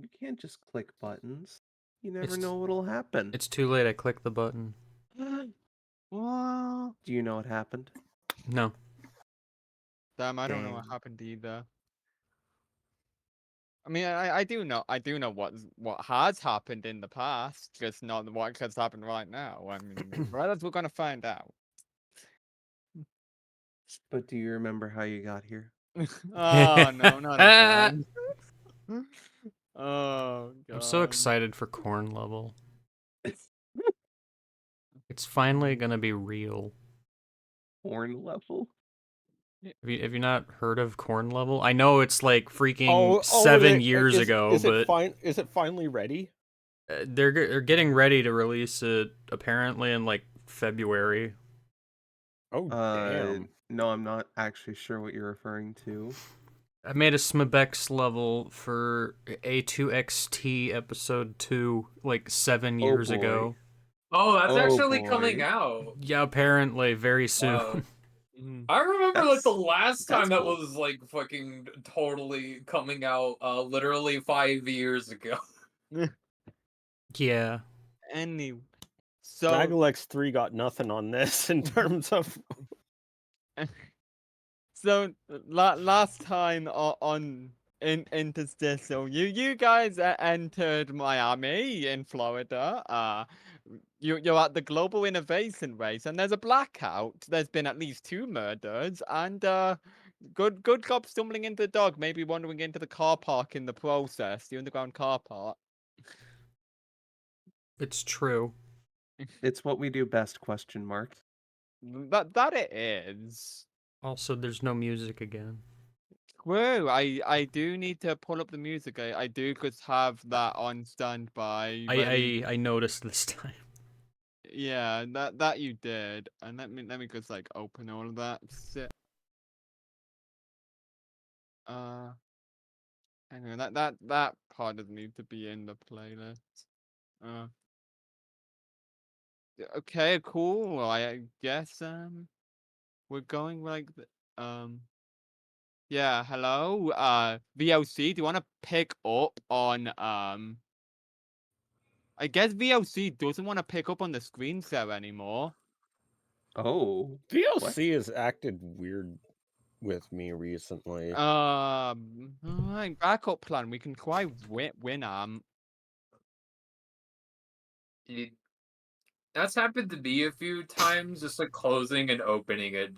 You can't just click buttons. You never It's know what'll happen. it's too late. I clicked the button. What? Do you know what happened? No. Damn, I don't know what Dang. happened either. I mean, I do know what has happened in the past, just not what has happened right now. I mean, well, we're gonna find out. But do you remember how you got here? Oh no, not again. Oh I'm so god. excited for corn level. It's finally gonna be real. Horn level? Have you not heard of corn level? I know it's like freaking Oh, 7 years ago, is it but fine? Is it finally ready? they're getting ready to release it apparently in like February. Oh, damn. No, I'm not actually sure what you're referring to. I made a Smebex level for A2XT episode 2 like 7 years boy. ago. Oh, that's Oh, actually coming boy. out. Yeah, apparently very soon. Wow. Mm. I remember like the That's- last time that's that cool. was like fucking totally coming out literally 5 years ago. Yeah. Anyway, so Dragon X 3 got nothing on this in terms of. so last time on Interstitial, you guys entered Miami in Florida. You're at the Global Innovation Race, and there's a blackout. There's been at least 2 murders, and good cop stumbling into the dog, maybe wandering into the car park in the process, the underground car park. It's true. It's what we do best, question mark. That it is. Also, there's no music again. True. I do need to pull up the music. I do just have that on standby. Ready. I noticed this time. Yeah, that you did. And let me just like open all of that. Uh, anyway, that part doesn't need to be in the playlist. Uh, okay, cool. I guess we're going like yeah. Hello, VOC. Do you want to pick up on I guess VOC doesn't want to pick up on the screen share anymore. Oh. VLC has acted weird with me recently. Alright, backup plan. We can try Winamp. That's happened to me a few times. Just like closing and opening it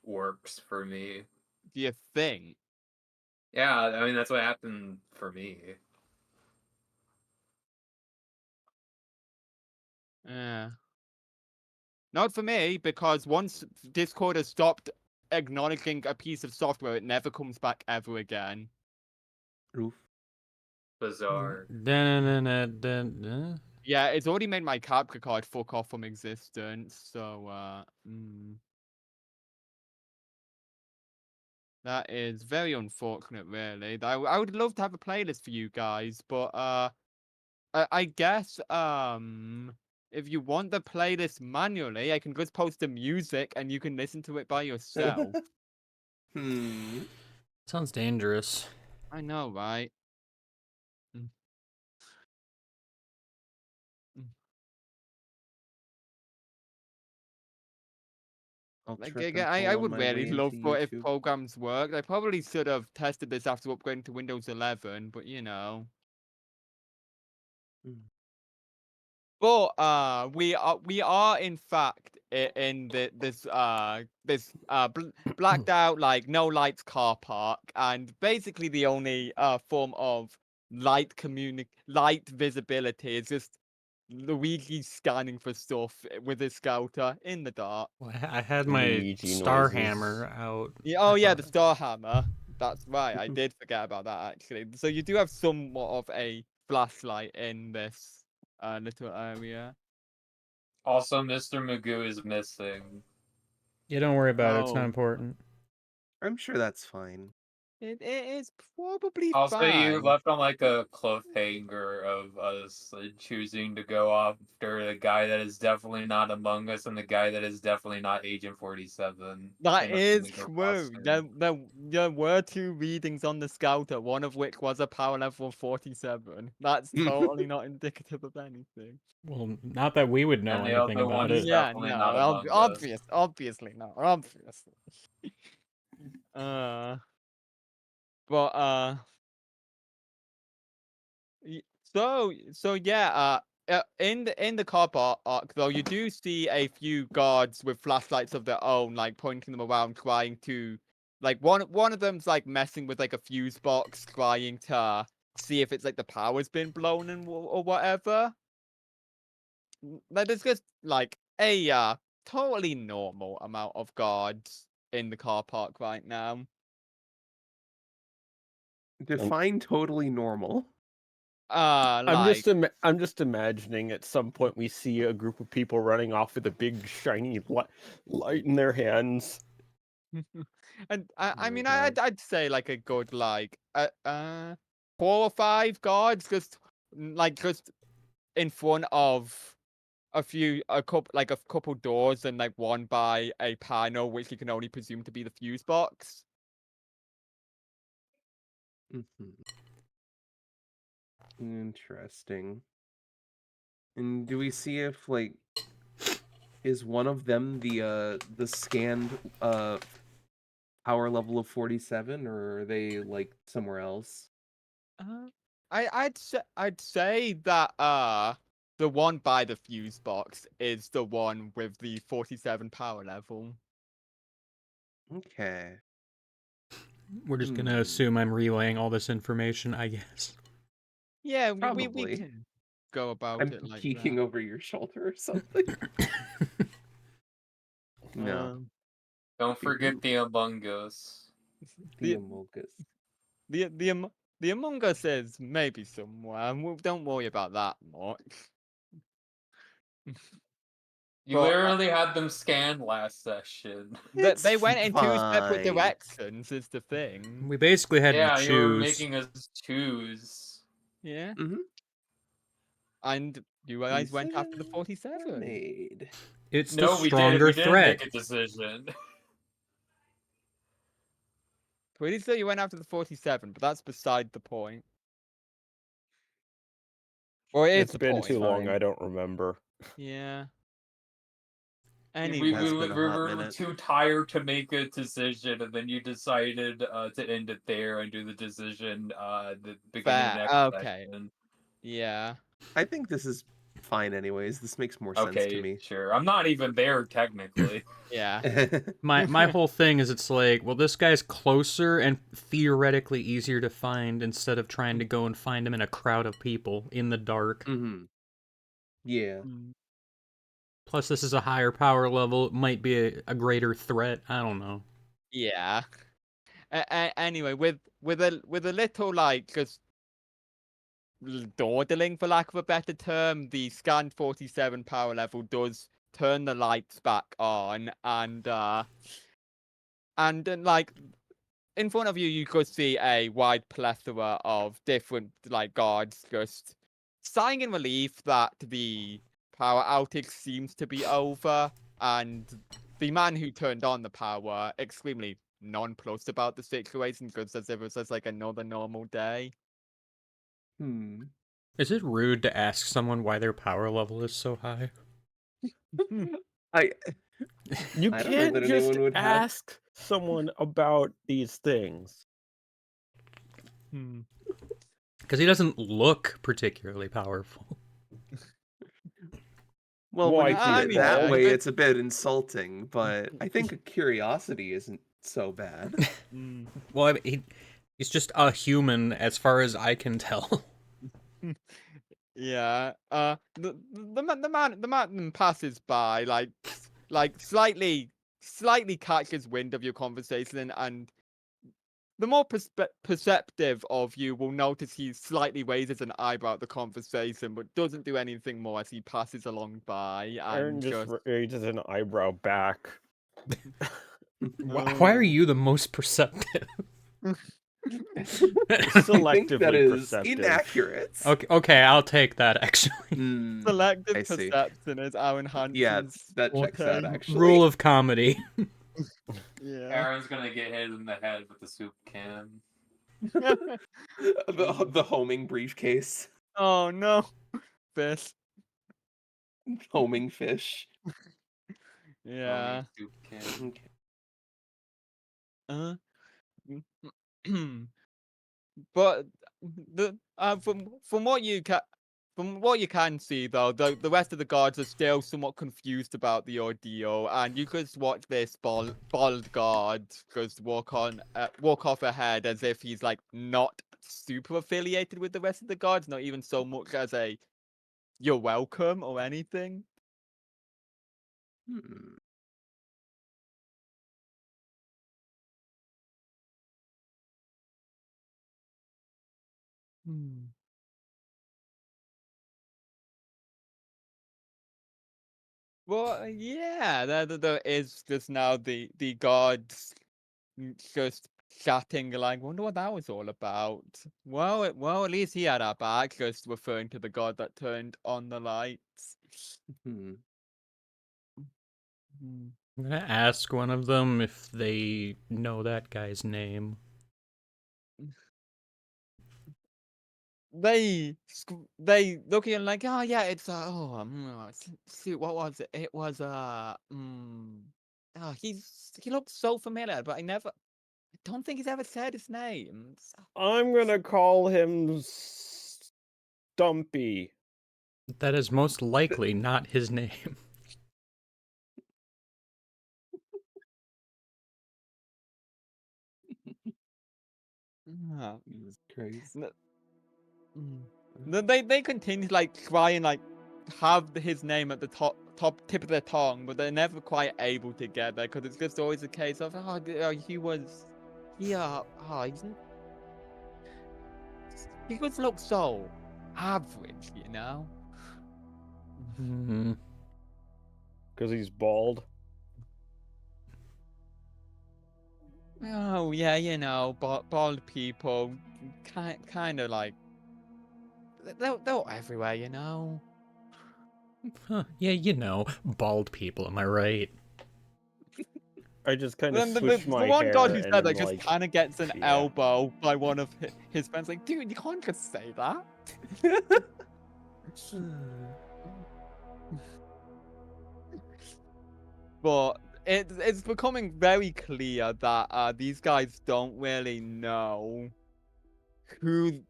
works for me. Do you think? Yeah, I mean that's what happened for me. Yeah. Not for me, because once Discord has stopped acknowledging a piece of software, it never comes back ever again. Oof. Bizarre. Dun-dun-dun-dun-dun. Yeah, it's already made my capture card fuck off from existence, so that is very unfortunate, really. I would love to have a playlist for you guys, but I guess if you want the playlist manually, I can just post the music and you can listen to it by yourself. Sounds dangerous. I know, right? Mm. Mm. I'll Like, trip and I fall on would my really way love into for if YouTube. programs worked. I probably should have tested this after upgrading to Windows 11, but you know. Hmm. But we are in fact in this blacked out like no lights car park, and basically the only form of light visibility is just Luigi scanning for stuff with his scouter in the dark. Well, I had my Luigi star noises. hammer out. Yeah, oh I yeah, thought- the star hammer. That's right. I did forget about that actually. So you do have somewhat of a flashlight in this little area. Also, Mr. Magoo is missing. Yeah, don't worry about it. It's not Oh. important. I'm sure that's fine. it is probably I'll say you fine. left on like a cliffhanger of us choosing to go after the guy that is definitely not Among Us and the guy that is definitely not Agent 47 That in the is Flamingo true. costume. There were 2 readings on the scouter, one of which was a power level of 47. That's totally not indicative of anything. Well, not that we would know And the anything other one about is it. Yeah, definitely no, not Among Us. obviously not, obviously. Uh, but so yeah, in the car park arc though, you do see a few guards with flashlights of their own, like pointing them around, trying to, like one of them's like messing with like a fuse box, trying to see if it's like the power's been blown and or whatever. Like there's just like a totally normal amount of guards in the car park right now. Define totally normal. Like I'm just imagining at some point we see a group of people running off with a big shiny light in their hands. and Oh I my mean, God. I'd say like a good like 4 or 5 guards just like just in front of a couple doors and like one by a panel which you can only presume to be the fuse box. Mhm. Interesting. And do we see if like is one of them the scanned power level of 47 or are they like somewhere else? Uh, I'd say that the one by the fuse box is the one with the 47 power level. Okay. We're just gonna Hmm. assume I'm relaying all this information, I guess. Yeah, we Probably. can go about I'm it like peeking that. over your shoulder or something. No. Um, Don't forget Ooh, the Among Us. the the Amogus. the the the Among Us is maybe somewhere. And don't worry about that much. You But literally had them scanned last session. It's they went in 2 separate fine. directions. Is the thing. We basically had to Yeah, you were choose. making us choose. Yeah, Mm-hmm. and you guys went after the Decisions were 47. made. It's the No, we did. stronger We didn't threat. make a decision. Pretty sure you went after the 47, but that's beside the point. Or it is It's the been It's too point. long, fine. I don't remember. Yeah. We, It we, has we, Anyway. been we a hot were minute. too tired to make a decision, and then you decided to end it there and do the decision the beginning of Fair. next Okay. session. Yeah. I think this is fine anyways. This makes more sense to Okay, me. sure. I'm not even there technically. Yeah. My whole thing is it's like, well, this guy's closer and theoretically easier to find instead of trying to go and find him in a crowd of people in the dark. Mm-hmm. Yeah. Mm, Plus, this is a higher power level. It might be a greater threat. I don't know. yeah. Anyway, with a little like just dawdling, for lack of a better term, the scan 47 power level does turn the lights back on, and then like in front of you, you could see a wide plethora of different like guards just sighing in relief that the power outage seems to be over, and the man who turned on the power extremely nonplussed about the situation, just as if it was just like another normal day. Hmm. Is it rude to ask someone why their power level is so high? I You I don't know that can't just anyone would have. ask someone about these things. Hmm. Because he doesn't look particularly powerful. Well, Well, when I you put I think it mean, that yeah, way, but it's a bit insulting, but I think a curiosity isn't so bad. mm, Well, I mean, he's just a human as far as I can tell. yeah. The man passes by, like slightly catches wind of your conversation, and the more perceptive of you will notice he slightly raises an eyebrow at the conversation, but doesn't do anything more as he passes along by Aaron and just just. raises an eyebrow back. Why are you the most perceptive? I think that Selectively is perceptive. inaccurate. Okay, I'll take that actually. I Selective see. perception is Aaron Yeah, Hansen's that checks out, forte. actually. Rule of comedy. Yeah. Aaron's gonna get hit in the head with the soup can. the homing briefcase. Oh no. Fish. Homing fish. Yeah. Homing soup can. Okay. But the from what you can see though, the rest of the guards are still somewhat confused about the ordeal, and you could watch this bald guard just walk off ahead as if he's like not super affiliated with the rest of the guards, not even so much as a "you're welcome" or anything. Hmm. Hmm. Well, yeah, there is just now the guards just chatting like, wonder what that was all about. Well, at least he had our back, just referring to the god that turned on the lights. Hmm. Hmm. I'm gonna ask one of them if they know that guy's name. They look at him like, oh yeah, it's shoot, what was it? It was oh, he looks so familiar, but I don't think he's ever said his name. I'm gonna call him Stumpy. That is most likely not his name. Ah, Jesus Christ. n- They continue to like try and like have his name at the top tip of their tongue, but they're never quite able to get there because it's just always a case of he was he's he just looks so average, you know. Hmm. Because he's bald. Oh yeah, bald people kind of like they're everywhere, you know. Huh, yeah, you know, bald people, am I right? I just kind of Then switch the my one hair god who and said that I'm just like, kind of gets an yeah. elbow by one of his friends. Like, dude, you can't just say that. But it's becoming very clear that these guys don't really know who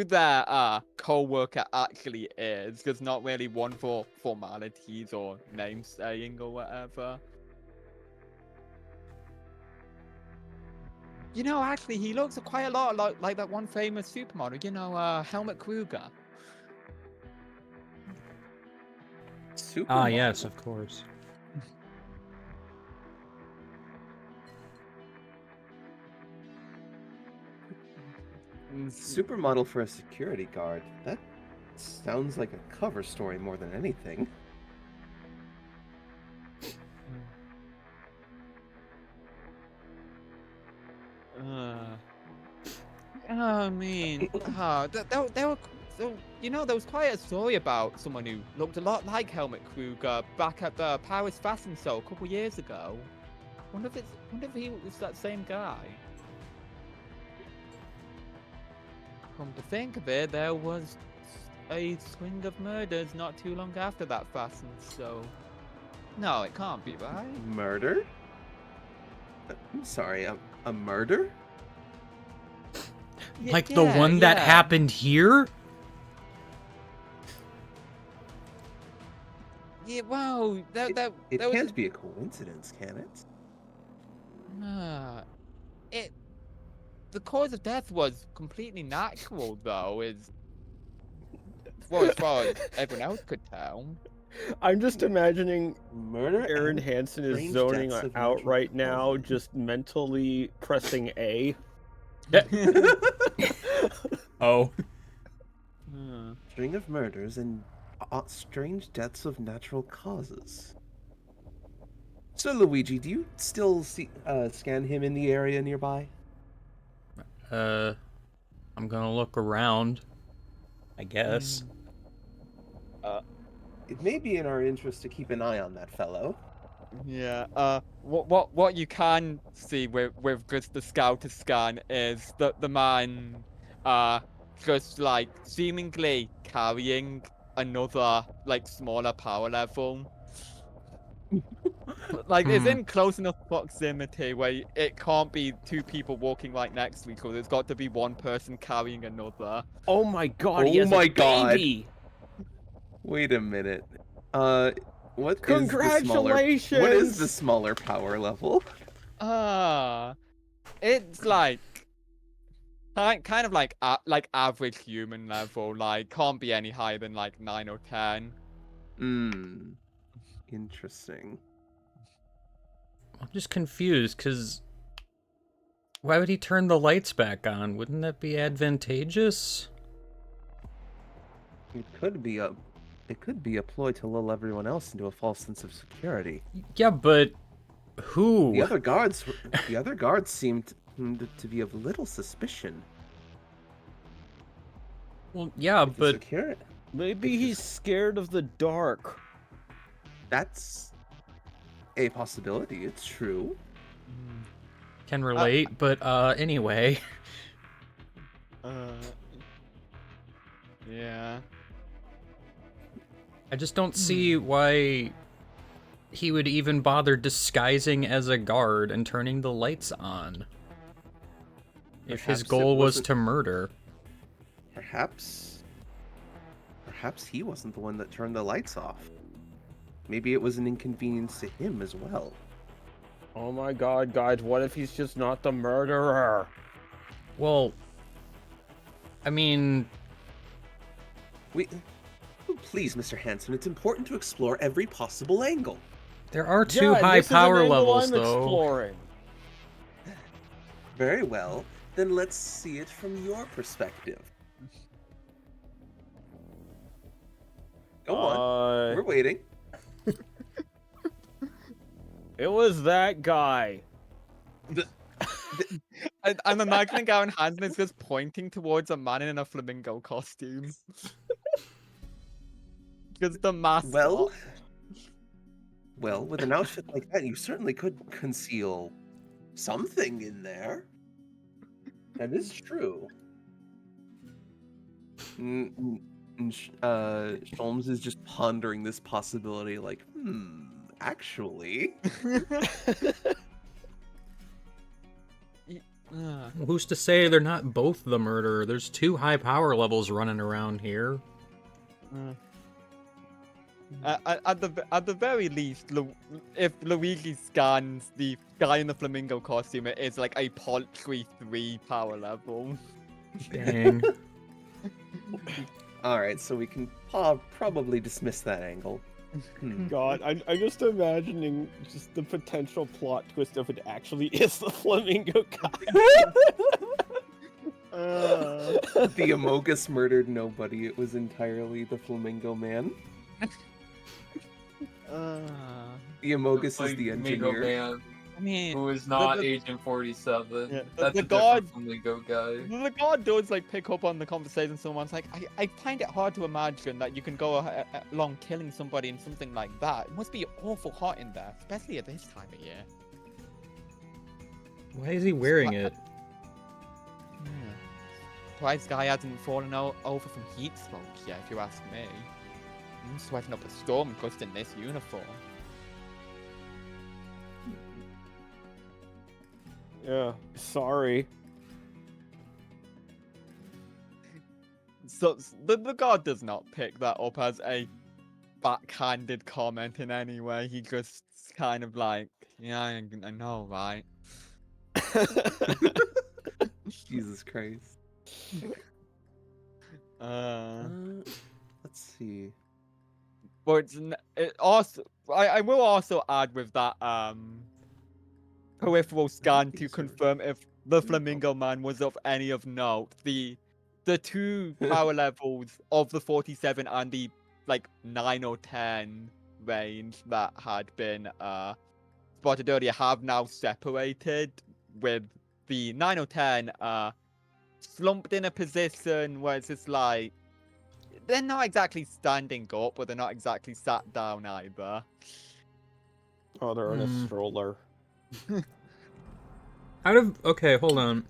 their co-worker actually is. There's not really one for formalities or name saying or whatever. You know, actually, he looks quite a lot like that one famous supermodel. You know, Helmut Kruger. Ah, Supermodel. yes, of course. Supermodel for a security guard. That sounds like a cover story more than anything. I mean, there were, so, you know, there was quite a story about someone who looked a lot like Helmut Kruger back at the Paris Fashion Show a couple years ago. Wonder if he was that same guy. Come to think of it, there was a string of murders not too long after that fashion show. No, it can't be, right? Murder? I'm sorry, a murder? Like the one that happened here? Yeah, well, It that was can't be a coincidence, can it? it. The cause of death was completely natural, though. Well, as far as everyone else could tell. I'm just imagining Murder Aaron and Hansen is strange zoning deaths of out natural right now, causes. just mentally pressing A. Oh. String of murders and strange deaths of natural causes. So, Luigi, do you still scan him in the area nearby? I'm gonna look around, I guess. It may be in our interest to keep an eye on that fellow. Yeah. What you can see with just the scouter scan is that the man, just like seemingly carrying another like smaller power level. Like it's Hmm. in close enough proximity where it can't be two people walking right next to each other. It's got to be one person carrying another. Oh my god, he Oh has my a god. baby! Wait a minute. Uh, what is the smaller? What is the Congratulations! smaller power level? Ah, it's like kind of like average human level. Like can't be any higher than like 9 or 10. Hmm. Interesting. I'm just confused, because why would he turn the lights back on? Wouldn't that be advantageous? It could be a ploy to lull everyone else into a false sense of security. Yeah, but who? The other guards seemed to be of little suspicion. Well, yeah, If the but security, Maybe If he's scared of the dark. that's a possibility. It's true. can relate. But anyway, Uh, yeah. I just don't see why he would even bother disguising as a guard and turning the lights on. If his Perhaps it goal was wasn't- to murder. Perhaps he wasn't the one that turned the lights off. Maybe it was an inconvenience to him as well. Oh my god, guys, what if he's just not the murderer? Well, I mean, Please, Mr. Hanson, it's important to explore every possible angle. there are two Yeah, high this is an power angle levels, I'm though. exploring. Very well. Then let's see it from your perspective. Go on. We're waiting. It was that guy. I'm imagining Gavin Hansen is just pointing towards a man in a flamingo costume. Just the mascot. Well, with an outfit like that, you certainly could conceal something in there. That is true. Sholmes is just pondering this possibility, like, actually. Who's to say they're not both the murderer? There's two high power levels running around here. At the very least, if Luigi scans the guy in the flamingo costume, it is like a paltry 3 power level. Dang. Alright, so we can probably dismiss that angle. God, I'm just imagining just the potential plot twist if it actually is the flamingo guy. The Amogus murdered nobody, it was entirely the Flamingo Man. The Amogus is the engineer. Man, I mean, who is not the- Agent 47. Yeah, That's the a god- different Flamingo guy. the god does like pick up on the conversation. Someone's like, I find it hard to imagine that you can go along killing somebody in something like that. It must be awful hot in there, especially at this time of year. Why is he wearing it? Surprised guy hasn't fallen over from heat stroke yet, if you ask me. I'm sweating up a storm just in this uniform. Yeah, sorry. So the god does not pick that up as a backhanded comment in any way. He just kind of like, yeah, I know, right? Jesus Christ. Let's see. But it also, I will also add with that peripheral scan to these are- confirm if the Flamingo Man was of any of note. The two power levels of the 47 and the like 9 or 10 range that had been spotted earlier have now separated, with the 9 or 10 slumped in a position where it's just like they're not exactly standing up, but they're not exactly sat down either. Oh, they're in a stroller. Okay, hold on.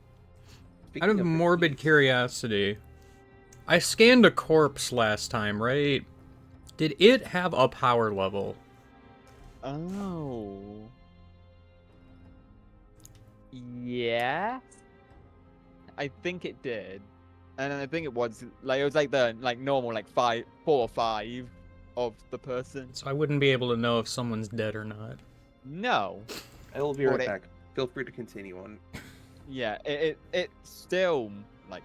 Speaking Out of their morbid keys, curiosity, I scanned a corpse last time, right? Did it have a power level? Oh. Yeah. I think it did. And I think it was like the normal like 4 or 5 of the person. So I wouldn't be able to know if someone's dead or not. No. I will be But right it- back. Feel free to continue on. Yeah, it's still like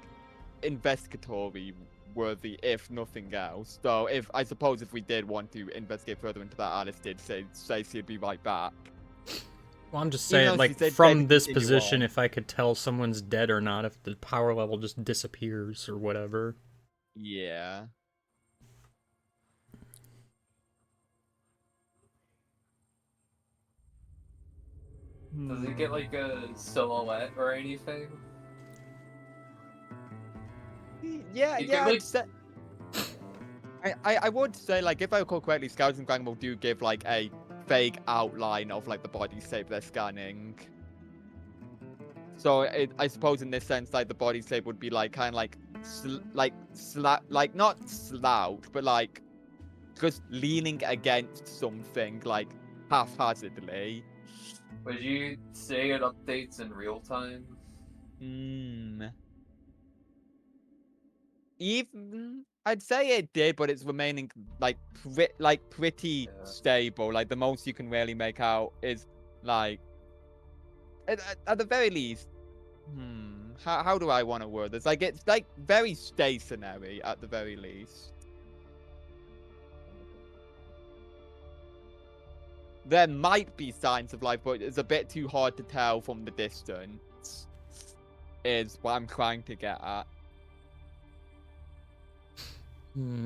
investigatory worthy if nothing else. So I suppose if we did want to investigate further into that, Alice did say she'd be right back. Well, I'm just Even saying, though like, she said from maybe this continue position, on. if I could tell someone's dead or not, if the power level just disappears or whatever. Yeah. Does it get like a silhouette or anything? Yeah, You yeah, can, like- I'd say. I would say, like, if I recall correctly, Scouts and Gang will do give, like, a vague outline of, like, the body shape they're scanning. So, I suppose in this sense, like, the body shape would be, like, kind of like, not slouch, but, like, just leaning against something, like, haphazardly. Would you say it updates in real time? Even I'd say it did, but it's remaining like pretty Yeah. stable. Like the most you can really make out is like at the very least. How do I want to word this? Like it's like very stationary at the very least. There might be signs of life, but it's a bit too hard to tell from the distance. Is what I'm trying to get at. Hmm.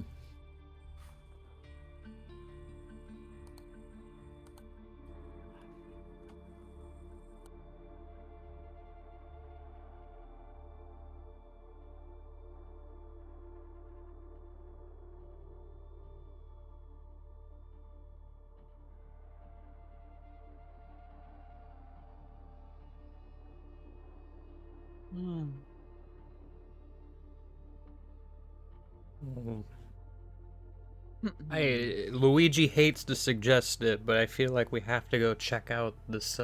Luigi hates to suggest it, but I feel like we have to go check out this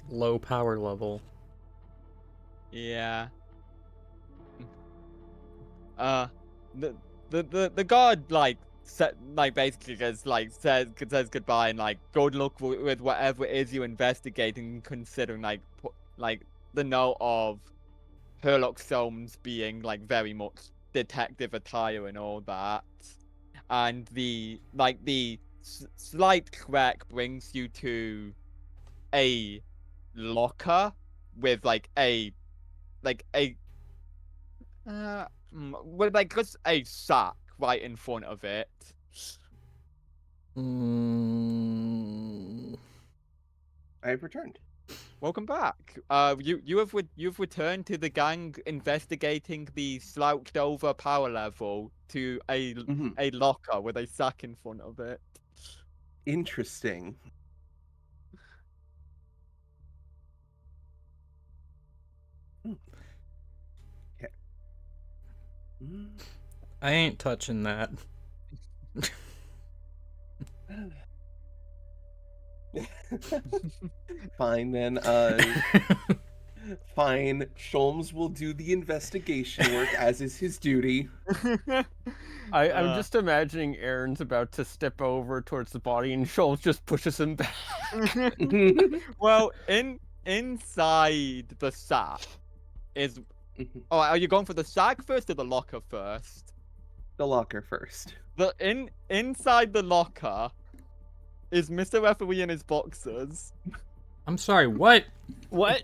low power level. Yeah. The god basically says goodbye and like good luck with whatever it is you investigating, considering like the note of Herlock Solmes being like very much detective attire and all that, and the slight trek brings you to a locker with with like just a sack right in front of it. I have returned. Welcome back. You've returned to the gang investigating the slouched over power level to a locker with a sack in front of it. Interesting. Okay. I ain't touching that. Fine then. Fine. Sholmes will do the investigation work as is his duty. I'm just imagining Aaron's about to step over towards the body and Schultz just pushes him back. Well, inside the sack is. Oh, are you going for the sack first or the locker first? The locker first. Inside the locker is Mr. Referee in his boxers. I'm sorry, what? What?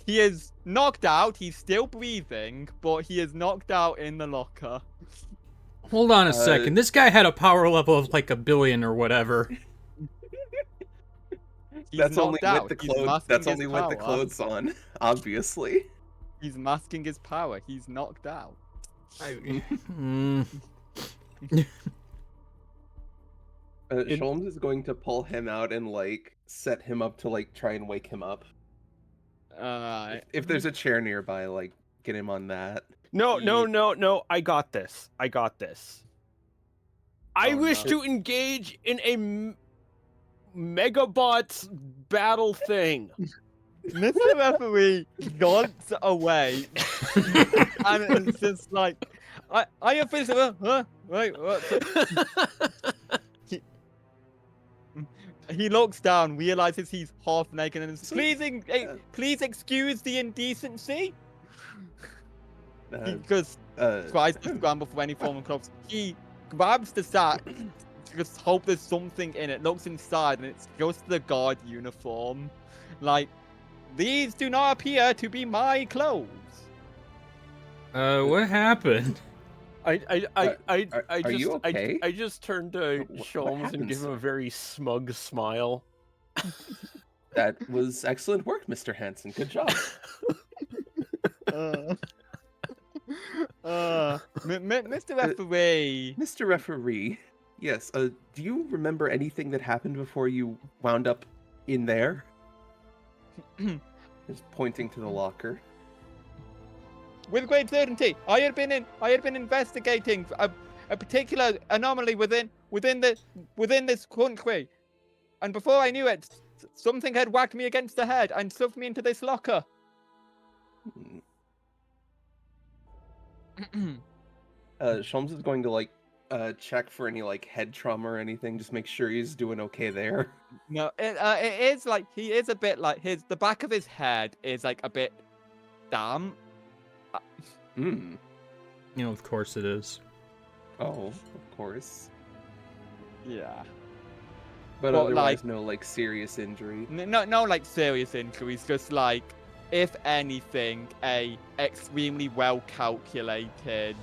He is knocked out. He's still breathing, but he is knocked out in the locker. Hold on a second. This guy had a power level of like 1 billion or whatever. He's That's only knocked with out. the He's clothes. masking That's his only with the power. clothes on, obviously. He's masking his power. He's knocked out. Hmm. Sholmes is going to pull him out and like set him up to like try and wake him up. Alright. If there's a chair nearby, like get him on that. No. I got this. I Oh, wish no. to engage in a Megabots battle thing. Mr. Referee nods away, and it's just like, I officially, wait, what? He looks down, realizes he's half naked, and says, please excuse the indecency. He just tries to scramble for any form of clothes. He grabs the sack, just hope there's something in it, looks inside, and it's just the guard uniform. Like, these do not appear to be my clothes. What happened? I Are you okay? I just turned to What Sholmes happened, and give him sir? a very smug smile. That was excellent work, Mr. Hansen. Good job. Mr. Referee. Mr. Referee, yes, do you remember anything that happened before you wound up in there? Just pointing to the locker. With great certainty, I had been investigating a particular anomaly within this country, and before I knew it, something had whacked me against the head and shoved me into this locker. Sholmes is going to like check for any like head trauma or anything. Just make sure he's doing okay there. No, it is like he is a bit like the back of his head is like a bit damp. Hmm. You know, of course it is. Oh, of course. Yeah. But Well, otherwise, like- no like serious injury. No, like serious injuries. Just like, if anything, an extremely well calculated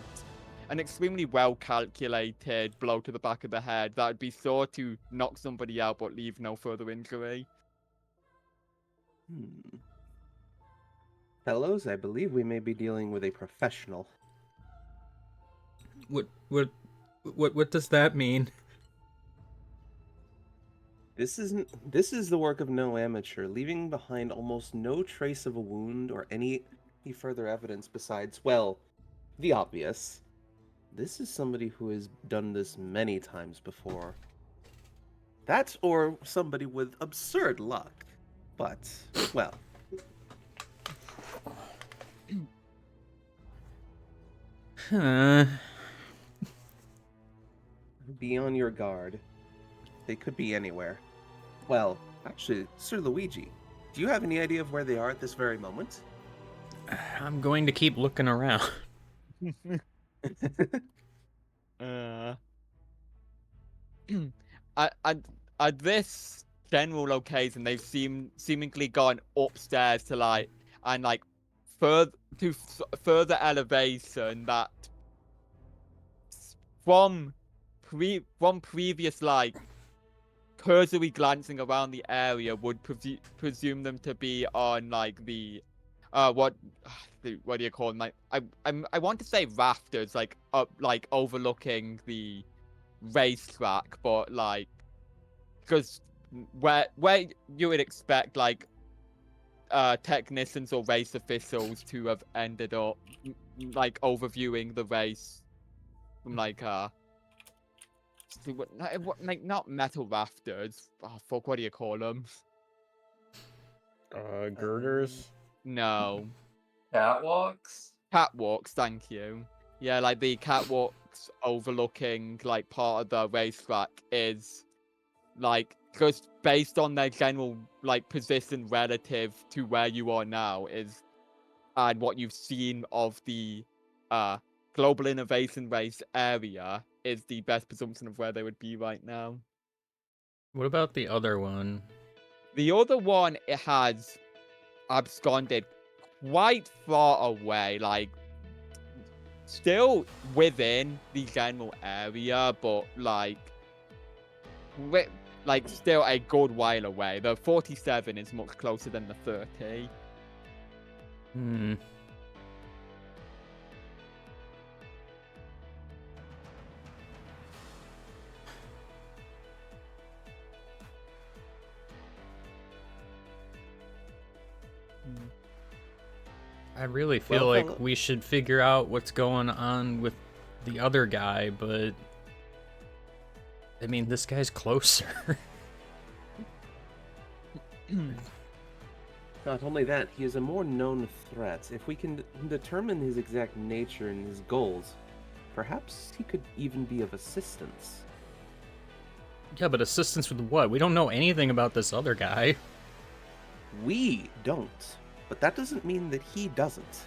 blow to the back of the head that would be sure to knock somebody out but leave no further injury. Fellows, I believe we may be dealing with a professional. What does that mean? This is the work of no amateur, leaving behind almost no trace of a wound or any further evidence besides, well, the obvious. This is somebody who has done this many times before. That or somebody with absurd luck. But, well. Be on your guard. They could be anywhere. Well, actually, Sir Luigi, do you have any idea of where they are at this very moment? I'm going to keep looking around. At this general location, they've seemingly gone upstairs to further elevation that from previous cursory glancing around the area would presume them to be on the what do you call them? I want to say rafters, overlooking the racetrack, but because where you would expect technicians or race officials to have ended up overviewing the race from not metal rafters. Oh fuck, what do you call them? Girders. No. Catwalks? Catwalks, thank you. Yeah, the catwalks overlooking part of the racetrack is just based on their general position relative to where you are now and what you've seen of the global innovation race area is the best presumption of where they would be right now. What about the other one? The other one, it has absconded quite far away, still within the general area, but like still a good while away. The 47 is much closer than the 30. Hmm. I really feel Well, like fella- we should figure out what's going on with the other guy, but I mean, this guy's closer. Not only that, he is a more known threat. If we can determine his exact nature and his goals, perhaps he could even be of assistance. Yeah, but assistance with what? We don't know anything about this other guy. We don't, but that doesn't mean that he doesn't.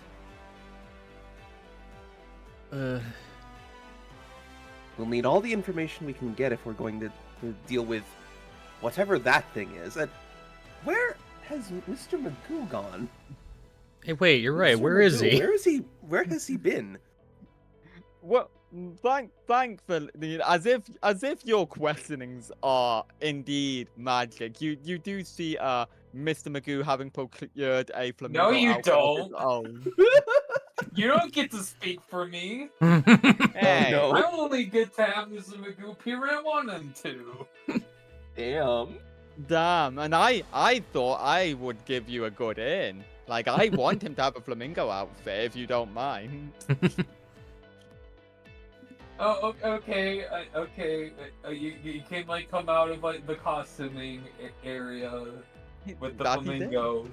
We'll need all the information we can get if we're going to deal with whatever that thing is. And where has Mr. Magoo gone? Hey, wait, you're right. Mr. Where is Magoo, he? Where is he? Where has he been? Well, thankfully, as if your questionings are indeed magic, you do see Mr. Magoo having procured a flamingo No, you outfit of his don't. own. You don't get to speak for me. Hey, no. I only get to have Mr. Magoo appear when I want him to. Damn. damn, and I thought I would give you a good in. Like, I want him to have a flamingo outfit, if you don't mind. Oh, okay, okay. You can like come out of like the costuming area with the That he did. flamingo.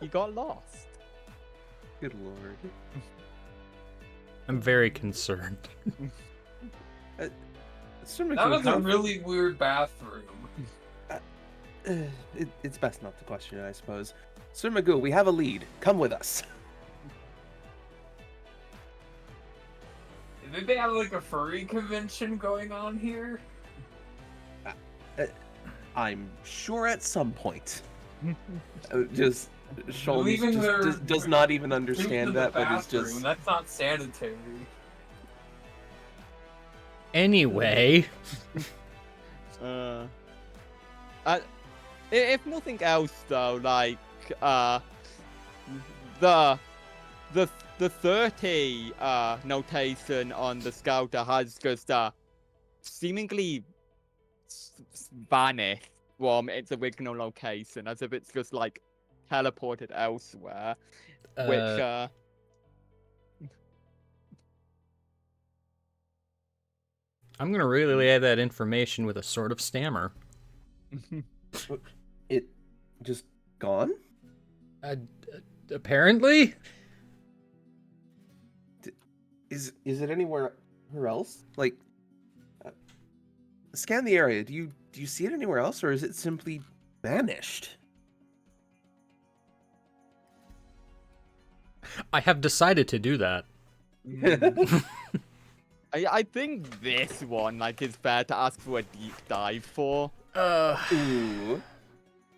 He got lost. Good lord. I'm very concerned. Mr. That Magoo, was a how- really weird bathroom. It's best not to question it, I suppose. Sir Magoo, we have a lead. Come with us. Did they have like a furry convention going on here? I'm sure at some point. Just Sholmes Leaving their- just does not even Leaving understand the that, but is bathroom, just That's not sanitary. Anyway, If nothing else, though, like the 30 notation on the scouter has just seemingly vanished from its original location, as if it's just like teleported elsewhere, which I'm gonna really lay that information with a sort of stammer. it just gone. Apparently? Is it anywhere else? Like, scan the area. Do you see it anywhere else, or is it simply vanished? I have decided to do that. I think this one like is fair to ask for a deep dive for. Ooh,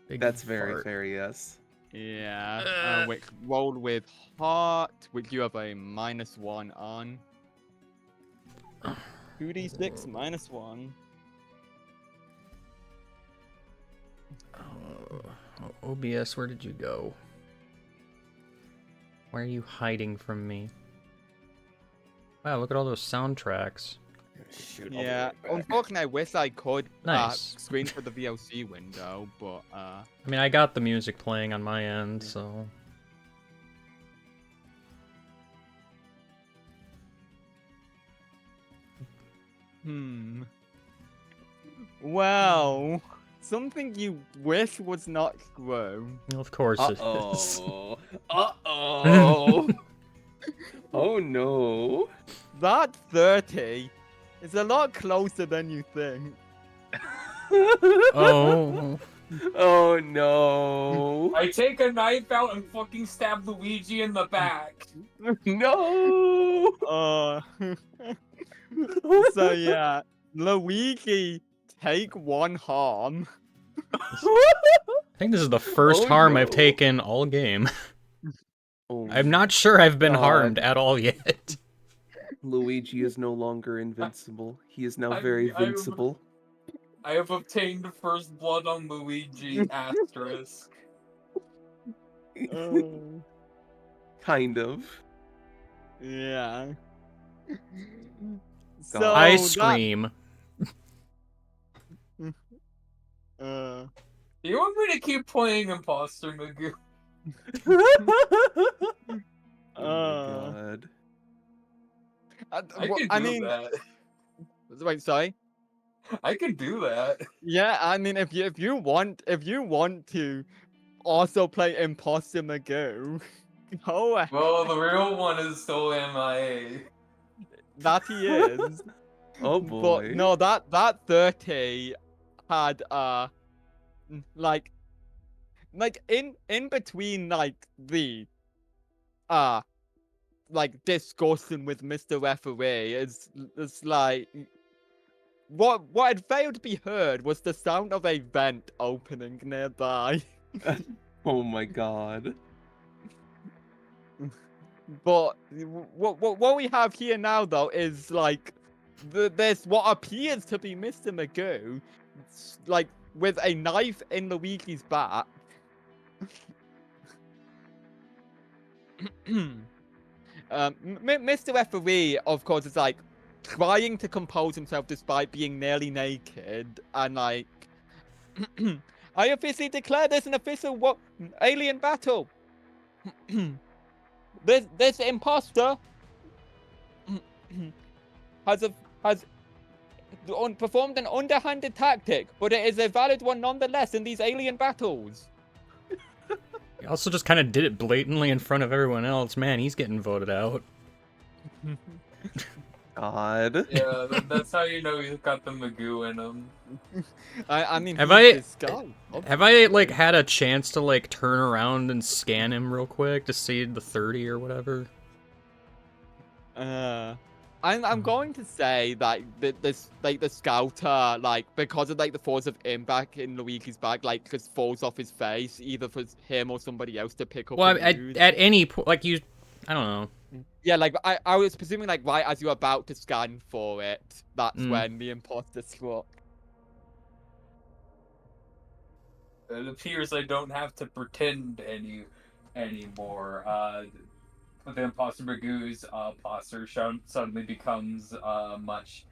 Big that's very fart. fair. Yes. Yeah, which rolled with heart, which you have a -1 on. 2d6 -1. OBS, where did you go? Why are you hiding from me? Wow, look at all those soundtracks. Shoot, Yeah, unfortunately, I wish I could Nice. screen for the VLC window, but I mean, I got the music playing on my end, so... Well, something you wish was not true. Of course it is. Uh-oh. Uh-oh. Oh no. That 30 is a lot closer than you think. Oh. Oh no. I take a knife out and fucking stab Luigi in the back. No. So yeah, Luigi, take 1 harm. I think this is the first Oh, harm I've no. taken all game. Oh, I'm not sure I've been God. harmed at all yet. Luigi is no longer invincible. He is now I- very I- vincible. I have obtained first blood on Luigi asterisk. Oh, Kind of. yeah. God. I So that scream. uh You want me to keep playing Imposter Magoo? Oh my uh god. I can I do mean, that. wait, sorry. I can do that. Yeah, I mean, if you want to also play Imposter Magoo, go ahead. Well, the real one is still MIA. That he is. Oh But boy. no, that 30 had like in between like the uh like discussing with Mr. Referee is like what had failed to be heard was the sound of a vent opening nearby. Oh my god. But what we have here now though is like there's what appears to be Mr. Magoo, like with a knife in Luigi's back. Mr. Referee, of course, is like trying to compose himself despite being nearly naked, and like, I officially declare this an official alien battle. This imposter has performed an underhanded tactic, but it is a valid one nonetheless in these alien battles. He also just kind of did it blatantly in front of everyone else. Man, he's getting voted out. God. Yeah, that's how you know he's got the Magoo in him. I mean, Have he's I- this guy. Have I like had a chance to like turn around and scan him real quick to see the 30 or whatever? I'm going to say that this like the scouter like because of like the force of impact in Luigi's back like just falls off his face either for him or somebody else to pick up. Well, and use. at any point, like you, I don't know. Yeah, like I was presuming like right as you're about to scan for it, that's Mm. when the imposter struck. It appears I don't have to pretend anymore. The Imposter Magoo's posture suddenly becomes much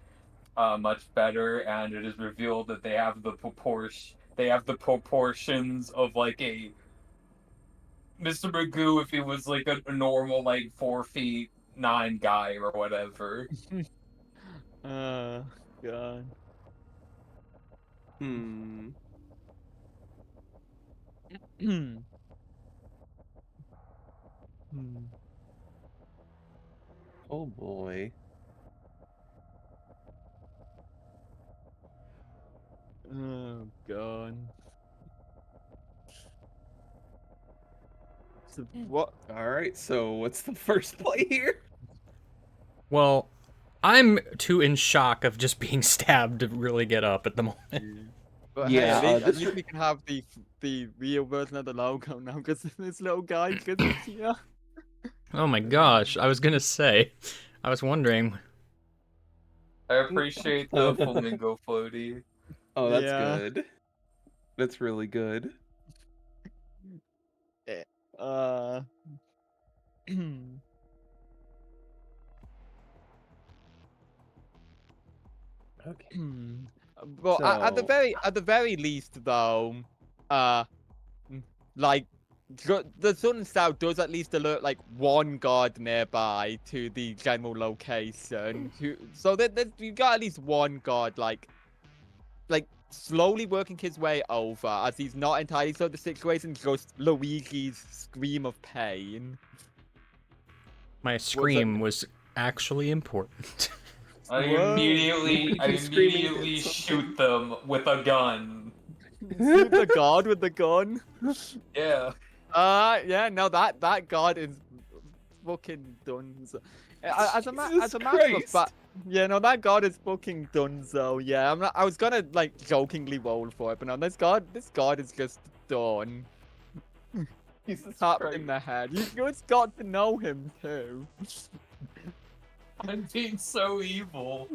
better, and it is revealed that they have the proportions of like a Mr. Magoo if he was like a normal like 4'9" guy or whatever. God. Hmm. Hmm. Oh boy. Oh God. So what? Alright, so what's the first play here? Well, I'm too in shock of just being stabbed to really get up at the moment. But Yeah, hey, at this least we can have the real version of the logo now because this little guy because it's here. Oh my gosh, I was gonna say. I was wondering. I appreciate the flamingo floaty. Oh, that's Yeah. good. That's really good. Uh. Okay. Well, at So- the very least, though, uh, like the sun and south does at least alert like one guard nearby to the general location. So that you got at least one guard like slowly working his way over as he's not entirely sure of the situation. Just Luigi's scream of pain. My scream was actually important. I Whoa. immediately shoot them with a gun. Shoot the guard with the gun. Yeah. Yeah, no, that guard is fucking dunzo. As a matter of Christ. fact, yeah, no, that guard is fucking dunzo. Yeah, I was gonna like jokingly roll for it, but no, this guard is just done. Jesus Tap Christ. in the head. You just got to know him too. I'm being so evil.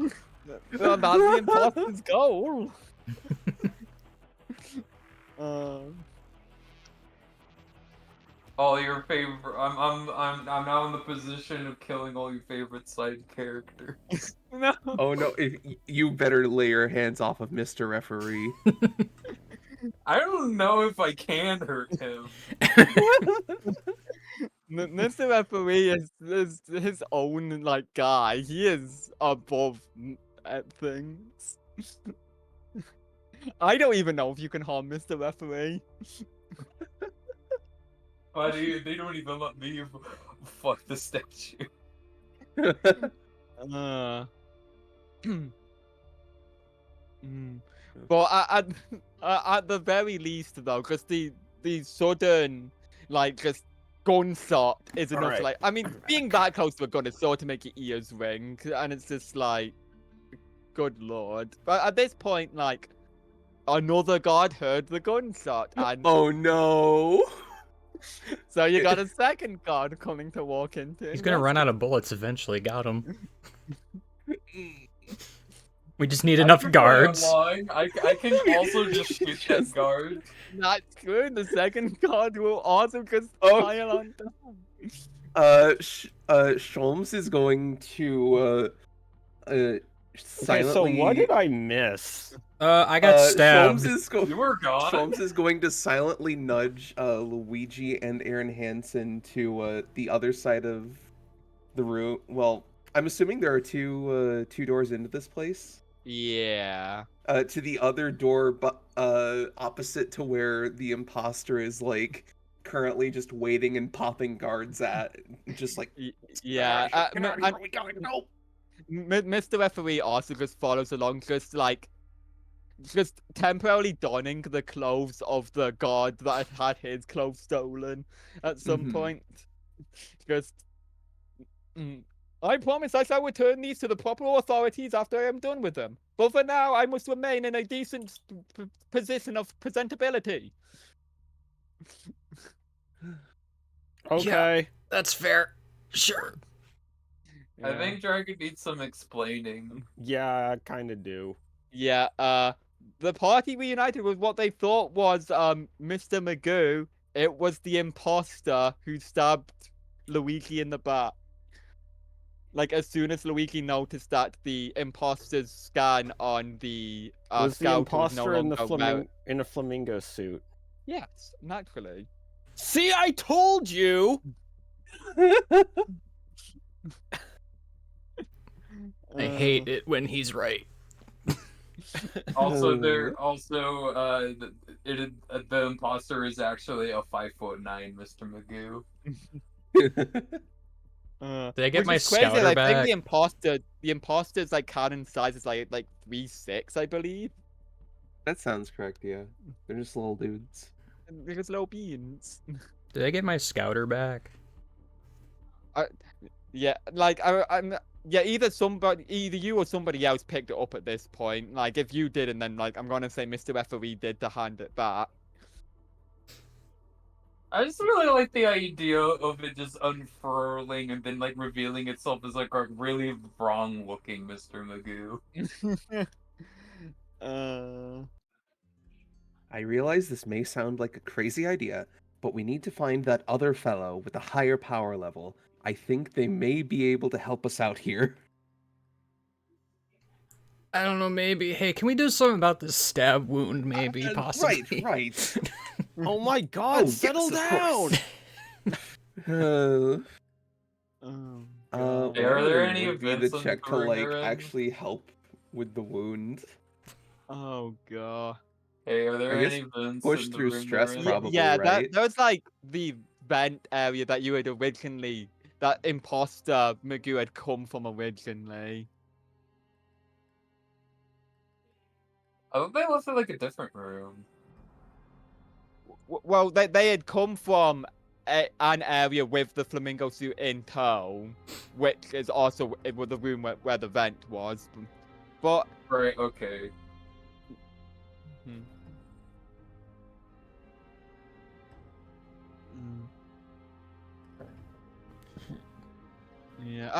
Well, that's the imposter's goal. All your favorite. I'm now in the position of killing all your favorite side character. No. Oh no! You better lay your hands off of Mr. Referee. I don't know if I can hurt him. Mr. Referee is his own like guy. He is above at things. I don't even know if you can harm Mr. Referee. Why they don't even let me fuck the statue. Uh, But at the very least, though, because the sudden like just gunshot is enough to Alright, like. I mean, being that close to a gun is sure to make your ears ring, and it's just like, good lord. But at this point, like, another guard heard the gunshot, and Oh no! so you got a second guard coming to walk into. He's gonna run out of bullets eventually. Got him. We just need enough guards. I can also just shoot that guard. Not good. The second guard will also just Oh. pile on top. Sholmes is going to okay, silently. so what did I miss? I got stabbed. You were gone. Sholmes is going to silently nudge Luigi and Aaron Hansen to the other side of the room. Well, I'm assuming there are two doors into this place. Yeah. To the other door, but opposite to where the imposter is like currently just waiting and popping guards at, just like Yeah. get out of here, we gotta go. Mr. Referee also just follows along, just temporarily donning the clothes of the guard that had his clothes stolen at some point. Just, I promise I shall return these to the proper authorities after I am done with them. But for now, I must remain in a decent position of presentability. Okay. That's fair. Sure. I think Dragon needs some explaining. Yeah, I kinda do. Yeah, the party reunited with what they thought was Mr. Magoo. It was the imposter who stabbed Luigi in the back. Like, as soon as Luigi noticed that the imposter's scan on the Was the scout was no imposter in longer in a flamingo suit? Yes, naturally. See, I told you. I hate it when he's right. Also, the imposter is actually a 5'9" Mr. Magoo. Did I get Which my is crazy. scouter Like, I back? think the imposter's like cannon size is like 3'6", I believe. That sounds correct. Yeah, they're just little dudes. Because little beans. Did I get my scouter back? Yeah, like I'm. Yeah, either you or somebody else picked it up at this point. Like, if you didn't, then like I'm gonna say Mr. Referee did to hand it back. I just really like the idea of it just unfurling and then like revealing itself as like a really wrong looking Mr. Magoo. I realize this may sound like a crazy idea, but we need to find that other fellow with a higher power level. I think they may be able to help us out here. I don't know, maybe. Hey, can we do something about this stab wound, maybe, possibly? Right. Oh my god, Oh, settle yes, of down! course. God. Hey, are there what any would be the events on check to touring like are in? actually help with the wound? Oh god. Hey, are there I guess any events push in the through room stress they're in? probably, Yeah, right? that was like the vent area that you had originally. That imposter Magoo had come from originally. I thought they left it like a different room. Well, they had come from an area with the flamingo suit in tow, which is also with the room where the vent was. But Right, okay. Yeah,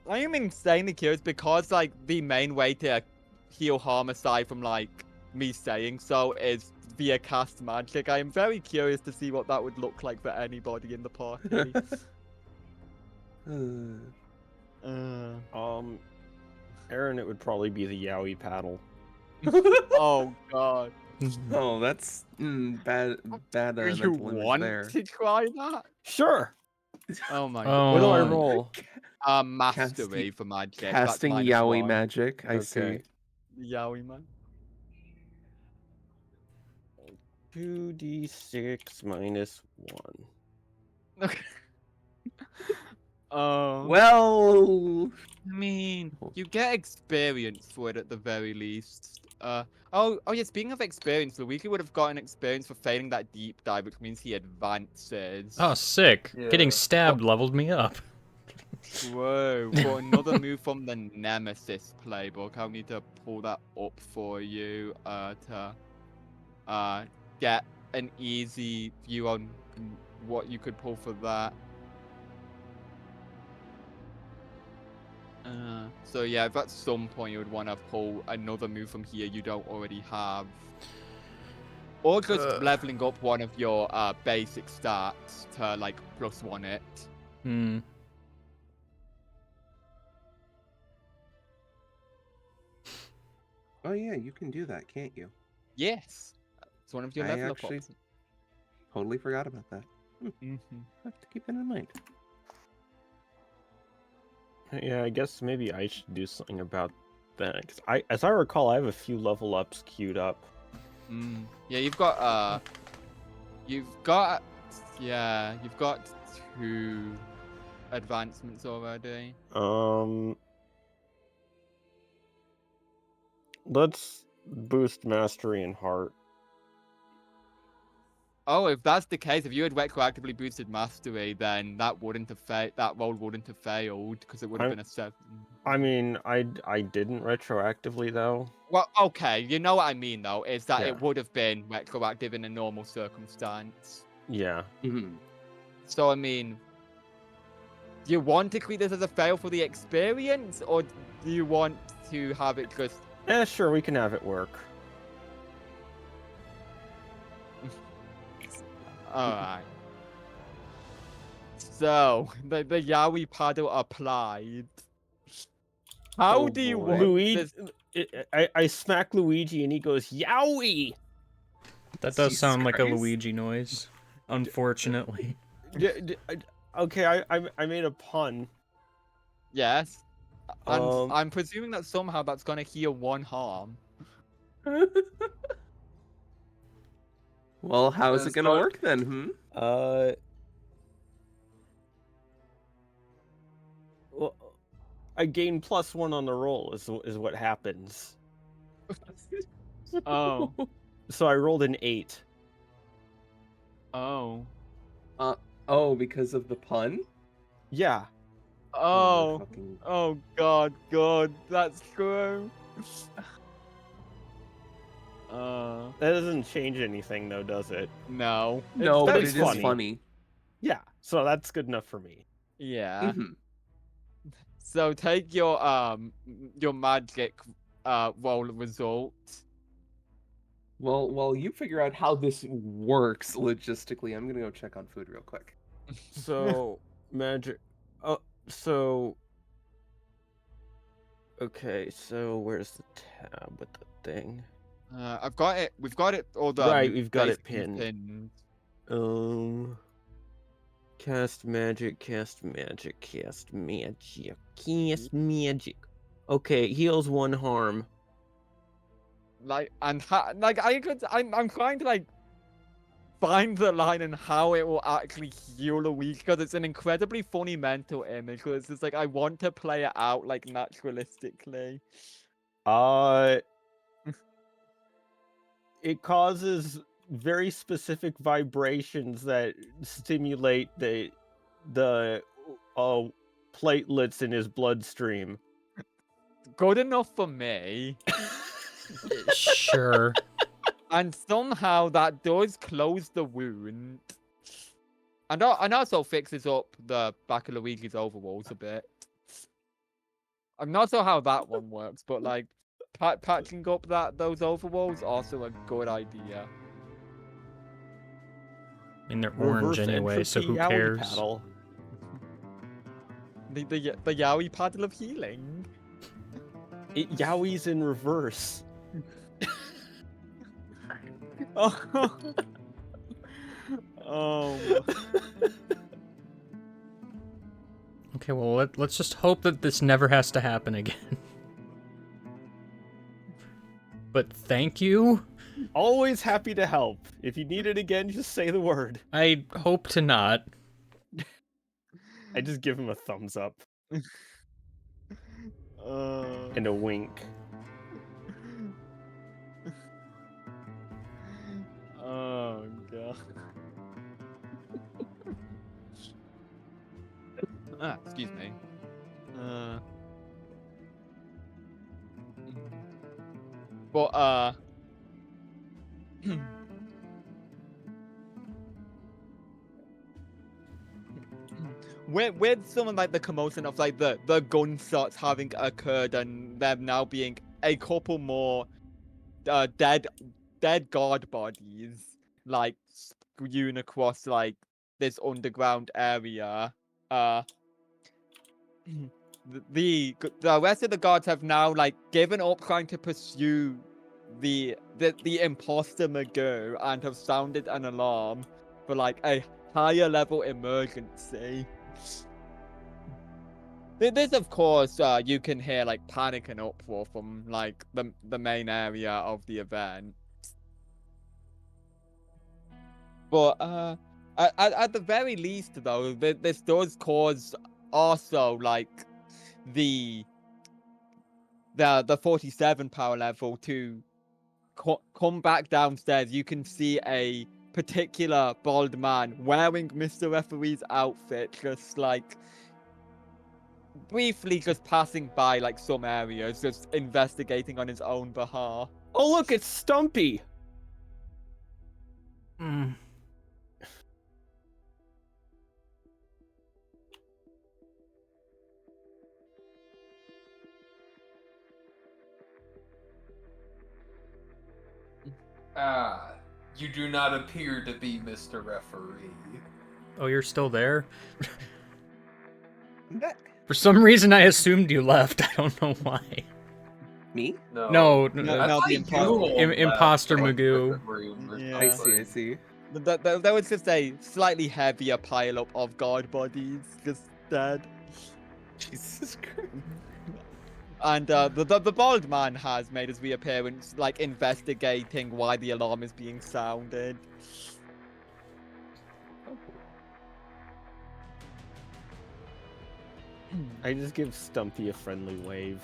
I am insanely curious because like the main way to heal harm aside from like me saying so is via cast magic. I am very curious to see what that would look like for anybody in the party. Uh, Aaron, it would probably be the Yowie paddle. Oh god. oh, that's bad You mental image want there. to try that? Sure. Oh my What do I Oh, roll? god. Mastery for magic. That's Casting minus yaoi one. magic. I Okay. see. Yowie man. 2d6 minus 1. Okay. Oh. Well, I mean, you get experience for it at the very least. Oh yeah, speaking of experience, Luigi would have gotten experience for failing that deep dive, which means he advances. oh, sick. Getting Yeah. stabbed leveled me up. Whoa, for another move from the Nemesis playbook. I'll need to pull that up for you to get an easy view on what you could pull for that. So yeah, if at some point you would want to pull another move from here you don't already have. Or just leveling up one of your basic stats to like +1 it. Hmm. oh yeah, you can do that, can't you? Yes. It's one of your I level actually- up options. Totally forgot about that. Mhm. I have to keep that in mind. Yeah, I guess maybe I should do something about that. 'Cause as I recall, I have a few level ups queued up. Yeah, you've got you've got 2 advancements already. Let's boost mastery and heart. Oh, if that's the case, if you had retroactively boosted mastery, then that wouldn't have that roll wouldn't have failed because it would have been a 7. I mean, I didn't retroactively though. Well, okay, you know what I mean though, is that Yeah. it would have been retroactive in a normal circumstance. Yeah. Mhm. So I mean, do you want to treat this as a fail for the experience, or do you want to have it just? Sure, we can have it work. Alright. So, the Yaoi paddle applied. How Oh, do you boy. want Luigi, this? I smack Luigi and he goes, Yowie! That does Jesus sound like a Christ. Luigi noise. Unfortunately. Okay, I made a pun. Yes. And Um, I'm presuming that somehow that's gonna heal 1 harm. well, how is it That's gonna not- work then? Well, I gain +1 on the roll is what happens. Oh. So I rolled an 8. Oh. Oh, because of the pun? Yeah. Oh. fucking- Oh god, that's true. That doesn't change anything though, does it? No. No, but very it is funny. Yeah. So that's good enough for me. Yeah. Mhm. So take your magic roll result. Well, while you figure out how this works logistically, I'm gonna go check on food real quick. So magic. Oh, so. Okay, so where's the tab with the thing? I've got it. We've got it. All the Right, we've got it basically pinned. Cast magic, cast magic, cast magic, cast magic. Okay, heals 1 harm. Like and I'm trying to like find the line and how it will actually heal Luigi because it's an incredibly funny mental image. Because it's just like I want to play it out like naturalistically. It causes very specific vibrations that stimulate the platelets in his bloodstream. Good enough for me. Sure. And somehow that does close the wound. and also fixes up the back of Luigi's overalls a bit. I'm not sure how that one works, but like patching up those overalls also a good idea. I mean, they're orange Reverse anyway, so entropy who Yowie cares? paddle. The Yowie paddle of healing. It Yowies in reverse. Oh. Okay, well, let's just hope that this never has to happen again. But thank you. Always happy to help. If you need it again, just say the word. I hope to not. I just give him a thumbs up Uh, and a wink. oh god. Excuse me. But with someone like the commotion of like the gunshots having occurred and there now being a couple more dead guard bodies like spewing across like this underground area, the rest of the guards have now like given up trying to pursue the imposter Magoo and have sounded an alarm for like a higher level emergency. This, of course, you can hear like panic and uproar from like the main area of the event. But at the very least, though, this does cause also like the 47 power level to come back downstairs. You can see a particular bald man wearing Mr. Referee's outfit, just like briefly just passing by like some areas, just investigating on his own behalf. Oh look, it's Stumpy! Mm. You do not appear to be Mr. Referee. Oh, you're still there? I'm back. For some reason, I assumed you left. I don't know why. Me? No, No, no, no, I thought the you imposter. left Imposter the Magoo. room or Yeah. I something. see. I see. There was just a slightly heavier pileup of guard bodies just dead. Jesus Christ. And the bald man has made his reappearance, like investigating why the alarm is being sounded. I just give Stumpy a friendly wave.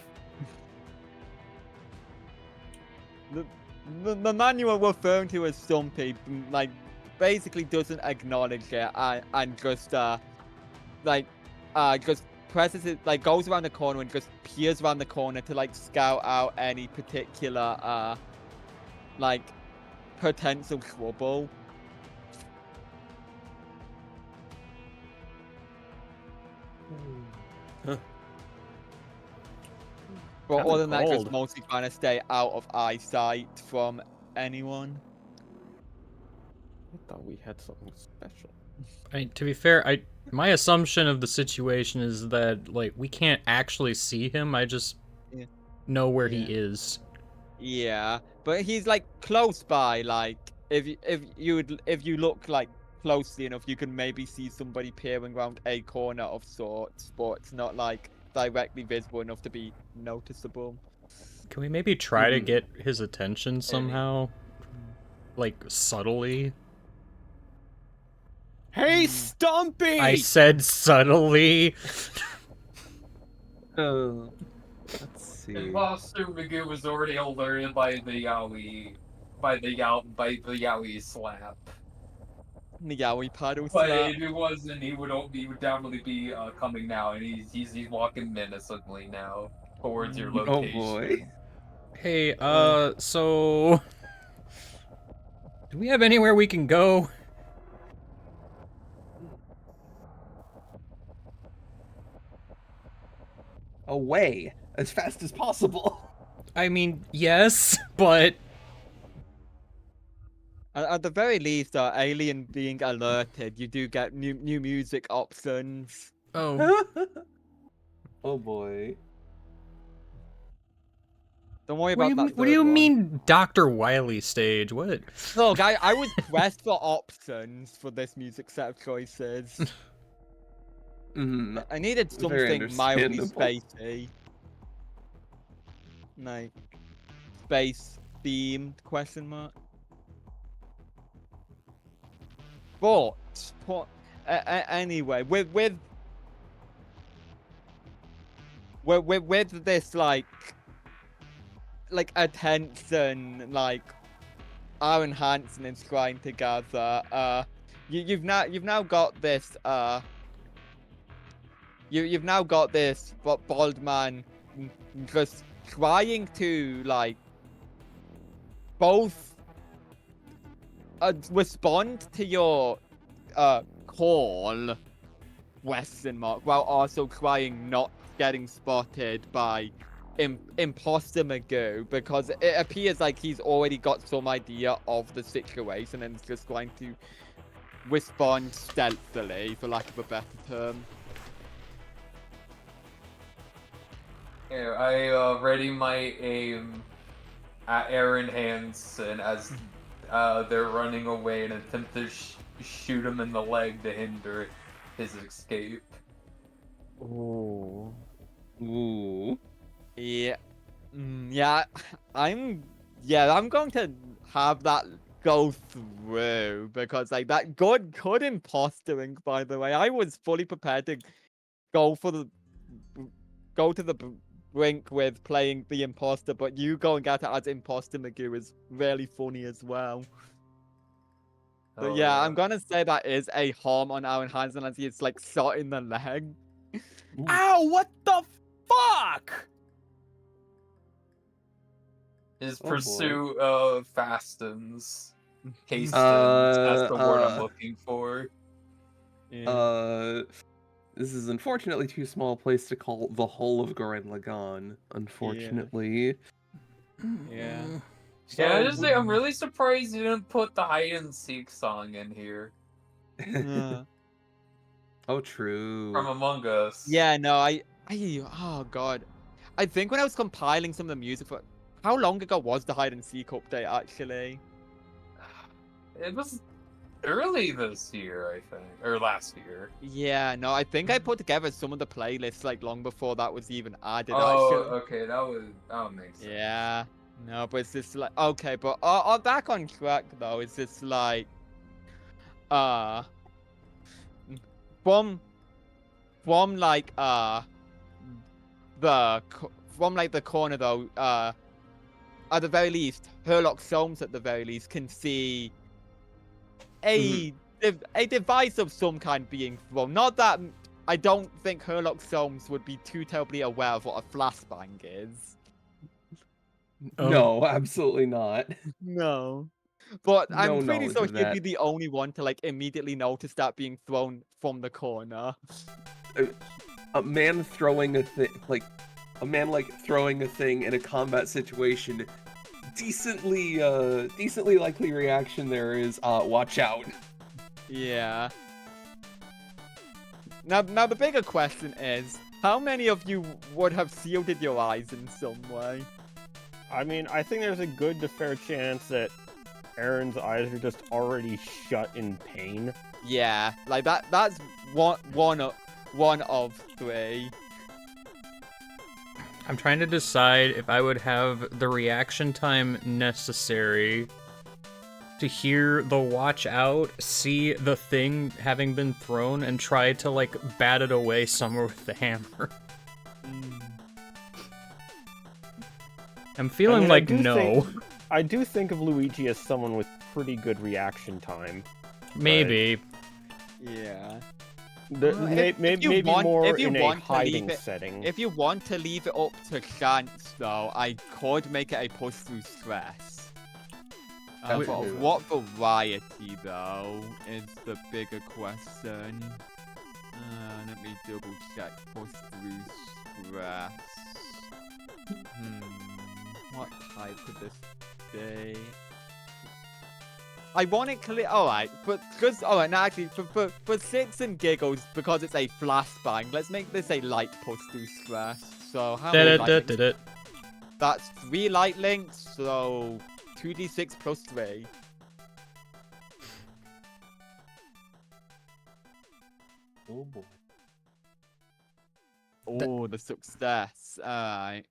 The man you are referring to as Stumpy, like, basically doesn't acknowledge it and just just presses it, like, goes around the corner and just peers around the corner to like scout out any particular like potential trouble. But Kinda other than that, just cold. mostly trying to stay out of eyesight from anyone. I thought we had something special. To be fair, my assumption of the situation is that like we can't actually see him. I just Yeah. know where he Yeah. is. Yeah, but he's like close by. Like if you look like closely enough, you can maybe see somebody peering around a corner of sorts, but it's not like directly visible enough to be noticeable. Can we maybe try to Hmm. get his attention somehow? Like subtly? Hey, Stumpy! I said subtly. Let's see. Imposter Magoo was already alerted by the Yowie, by the Yowie slap. The Yowie paddle But slap. if it wasn't, he would definitely be coming now, and he's walking menacingly now towards your Oh location. boy. Hey, so do we have anywhere we can go? away as fast as possible. I mean, yes, but At the very least, alien being alerted, you do get new music options. oh, Oh boy. Don't worry about that what do you third one. mean, Dr. Wily stage? What? Look, I would press for options for this music set of choices. Mm, I needed very something mildly understandable. spacey. Like, space themed question mark. But anyway, with this like attention, like Aaron Hansen is trying together, you've now got this you've now got this bald man just trying to like both respond to your call question mark while also trying not getting spotted by imposter Magoo, because it appears like he's already got some idea of the situation and is just going to respond stealthily, for lack of a better term. Yeah, I ready my aim at Aaron Hansen as they're running away and attempt to shoot him in the leg to hinder his escape. Ooh. Ooh. Yeah. Yeah, I'm going to have that go through, because like that good impostering, by the way. I was fully prepared to go to the brink with playing the imposter, but you going at it as imposter Magoo is really funny as well. But Oh, yeah, I'm gonna say that is a harm on Aaron Hansen as he's like shot in the leg. Ow! What the fuck? His Oh, boy. pursuit fastens. Hastens, that's the word I'm looking for. Yeah. This is unfortunately too small a place to call the hull of Gurren Lagann, unfortunately. Yeah. Yeah, I just So- say I'm really surprised you didn't put the hide and seek song in here Yeah. Oh, true. from Among Us. Yeah, no, oh god. I think when I was compiling some of the music for, how long ago was the hide and seek update actually? It was early this year, I think, or last year. Yeah, no, I think I put together some of the playlists like long before that was even added. Oh, actually. okay, that would make sense. Yeah. No, but it's just like, okay, but back on track though. It's just like, uh, from like the corner though, at the very least, Herlock Solms at the very least can see a device of some kind being thrown. Not that I don't think Herlock Solms would be too terribly aware of what a flashbang is. No, absolutely not. No. But I'm No pretty knowledge sure of he'd be that. the only one to like immediately notice that being thrown from the corner. A man throwing a thing, like throwing a thing in a combat situation. Decently likely reaction there is, watch out. Yeah. Now the bigger question is, how many of you would have shielded your eyes in some way? I mean, I think there's a good to fair chance that Aaron's eyes are just already shut in pain. Yeah, like that's one of three. I'm trying to decide if I would have the reaction time necessary to hear the watch out, see the thing having been thrown, and try to, like, bat it away somewhere with the hammer. I'm feeling like no. I do think of Luigi as someone with pretty good reaction time. Maybe. Yeah. Maybe more in a hiding it, setting. If you want to leave it up to chance, though, I could make it a push through stress. But of what variety, though, is the bigger question. Let me double check push through stress. What type could this be? Ironically, alright, but because alright, now actually for six and giggles, because it's a flashbang, let's make this a light push through stress. So how many light links? That's 3 light links, so 2d6 plus 3. Oh boy. Oh, the success. Alright.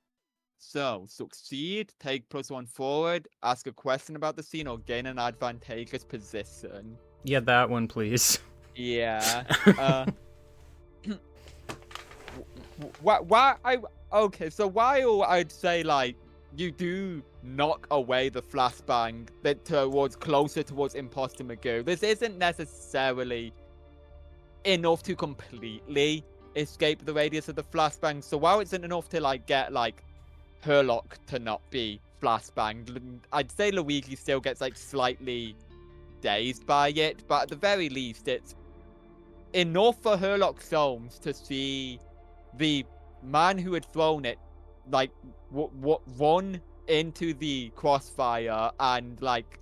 So, succeed, take +1 forward, ask a question about the scene, or gain an advantageous position. Yeah, that one, please. Yeah. Okay, so while I'd say, like, you do knock away the flashbang that closer towards Imposter Magoo, this isn't necessarily enough to completely escape the radius of the flashbang. So while it's enough to, like, get, like, Herlock to not be flashbanged, I'd say Luigi still gets, like, slightly dazed by it, but at the very least, it's enough for Herlock Holmes to see the man who had thrown it, like, run into the crossfire and, like,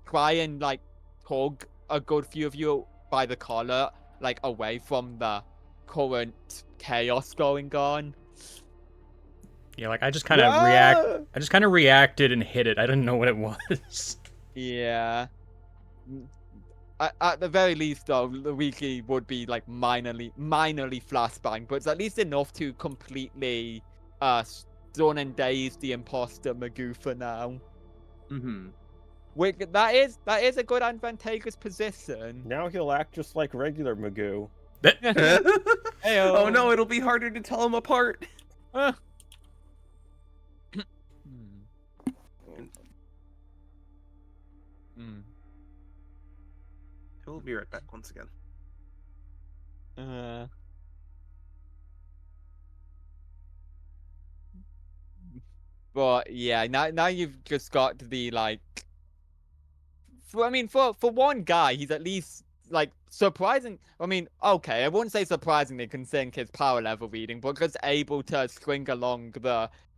try and, like, tug a good few of you by the collar, like, away from the current chaos going on. Yeah, like I just kind of reacted and hit it. I didn't know what it was. Yeah. At the very least, though, Luigi would be, like, minorly flashbang, but it's at least enough to completely stun and daze the imposter Magoo for now. Mm-hmm. That is a good advantageous position. Now he'll act just like regular Magoo. Heyo. Oh no, it'll be harder to tell them apart. We'll be right back once again. But yeah, now you've just got the, like, for one guy, he's at least, like, surprising. I mean, okay, I wouldn't say surprisingly considering his power level reading, but just able to string along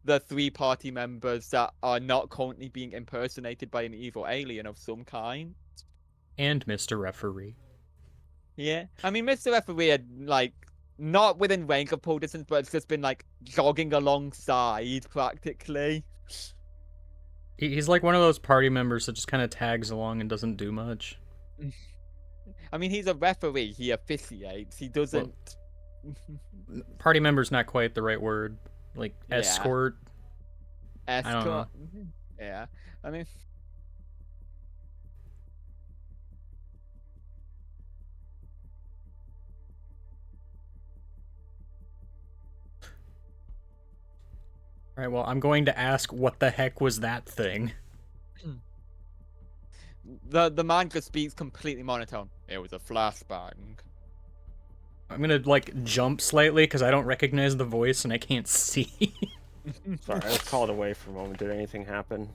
the 3 party members that are not currently being impersonated by an evil alien of some kind. And Mr. Referee. Yeah, I mean, Mr. Referee had, like, not within range of pull distance, but it's just been, like, jogging alongside practically. He's like one of those party members that just kind of tags along and doesn't do much. I mean, he's a referee. He officiates. He doesn't. Party member's not quite the right word. Like Yeah. escort. Escort. I don't know. Yeah, I mean. All right, well, I'm going to ask what the heck was that thing? The man just speaks completely monotone. It was a flashbang. I'm gonna, like, jump slightly because I don't recognize the voice and I can't see. Sorry, I was called away for a moment. Did anything happen?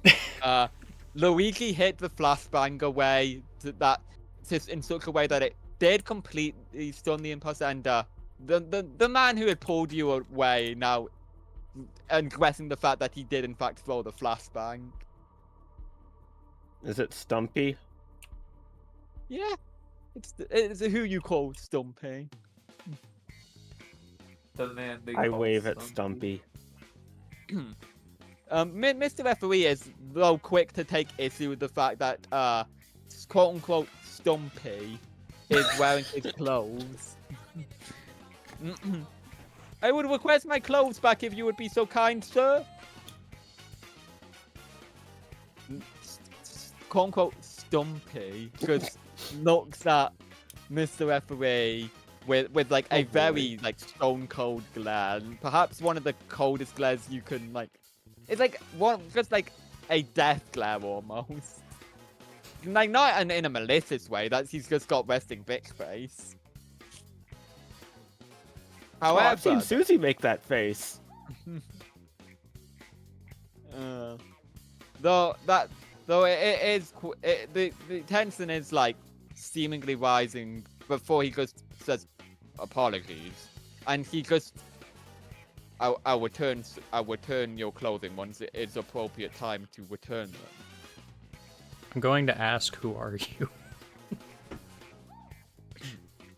Luigi hit the flashbang away in such a way that it did completely stun the imposter, and the man who had pulled you away now, and guessing the fact that he did in fact throw the flashbang. Is it Stumpy? Yeah, it's who you call Stumpy. The man they I call wave at Stumpy. Mr. Referee is, though, quick to take issue with the fact that quote unquote Stumpy is wearing his clothes. I would request my clothes back if you would be so kind, sir. Quote unquote Stumpy just looks at Mr. Referee with like a very, like, stone cold glare. Perhaps one of the coldest glares you can, like, it's like just like a death glare almost. Like, not in a malicious way, he's just got resting bitch face. However, I've seen Susie make that face. Though the tension is, like, seemingly rising before he just says apologies, and he just I'll return your clothing once it is appropriate time to return them. I'm going to ask, who are you?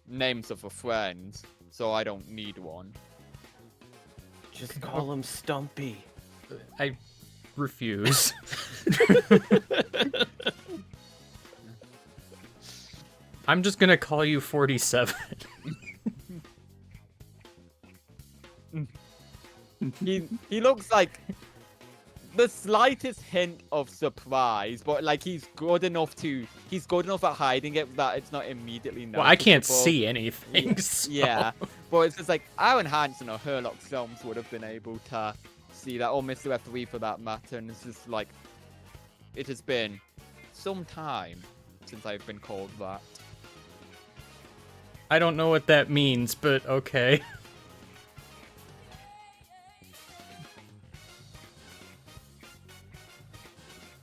Names of a friend, so I don't need one. Just call him Stumpy. I refuse. I'm just gonna call you 47. He looks like the slightest hint of surprise, but like he's good enough at hiding it that it's not immediately noticeable. Well, I can't see anything. So. Yeah, but it's just like Aaron Hansen or Herlock Films would have been able to see that, or Mr. F3 for that matter, and it's just like it has been some time since I've been called that. I don't know what that means, but okay.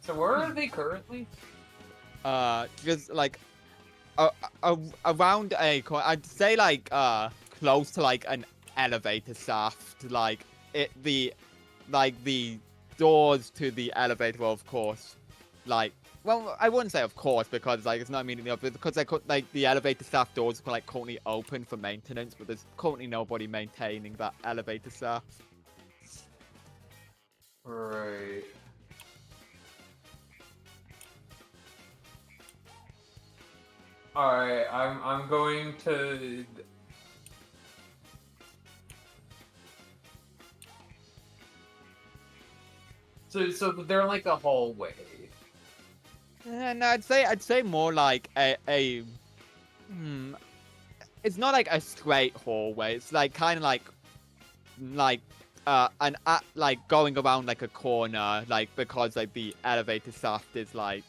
So where are they currently? Just like around I'd say like close to like an elevator shaft, like the doors to the elevator, well, of course, like, well, I wouldn't say of course because like it's not immediately up, because like the elevator shaft doors are like currently open for maintenance, but there's currently nobody maintaining that elevator shaft. Right. Alright, I'm going to... So they're like a hallway. And I'd say more like a it's not like a straight hallway. It's like kind of like like going around like a corner, like because like the elevator shaft is like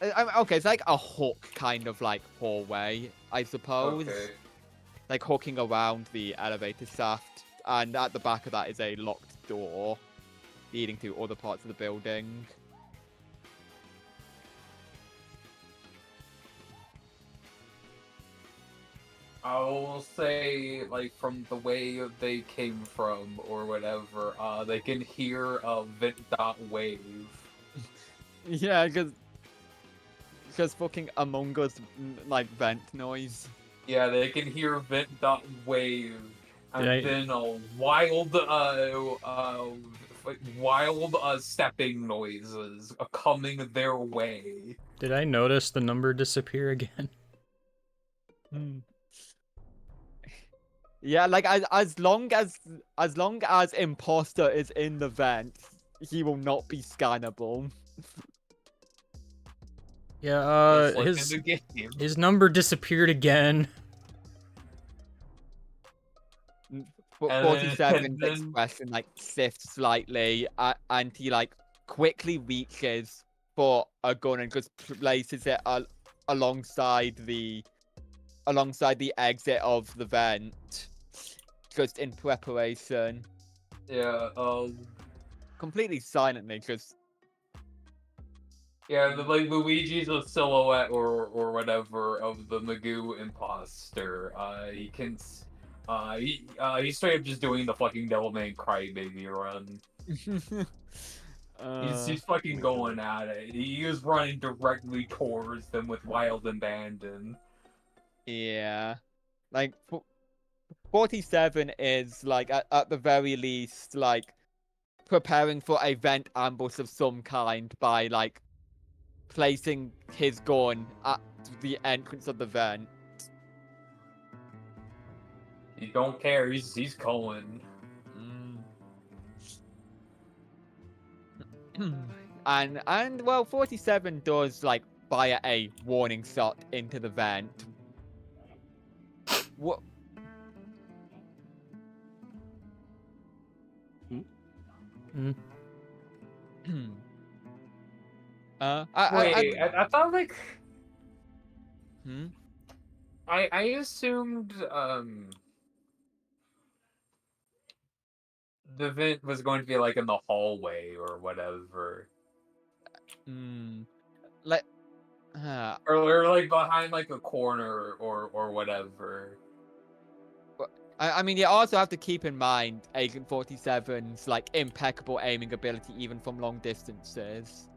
okay, it's like a hook kind of like hallway, I suppose. Okay. Like hooking around the elevator shaft, and at the back of that is a locked door leading to other parts of the building. I will say, like, from the way they came from, or whatever, they can hear a vent.wave. Yeah, because fucking Among Us like vent noise. Yeah, they can hear vent.wave, and Did I- then a wild, stepping noises coming their way. Did I notice the number disappear again? Yeah, like as long as imposter is in the vent, he will not be scannable. Yeah, It's like in the game. his number disappeared again. But And 47's then- expression like shifts slightly, and he like quickly reaches for a gun and just places it alongside the exit of the vent, just in preparation. Yeah, Completely silently, just yeah, like Luigi's a silhouette or whatever of the Magoo imposter. He's straight up just doing the fucking Devil May Cry baby run. He's fucking going at it. He is running directly towards them with wild abandon. yeah, like 47 is like at the very least like preparing for a vent ambush of some kind by like placing his gun at the entrance of the vent. He don't care. He's going. And well, 47 does like fire a warning shot into the vent. What? Wait, I thought like Hmm? I assumed the vent was going to be like in the hallway or whatever. Like, Or like behind like a corner or whatever. I mean, you also have to keep in mind Agent 47's like impeccable aiming ability even from long distances.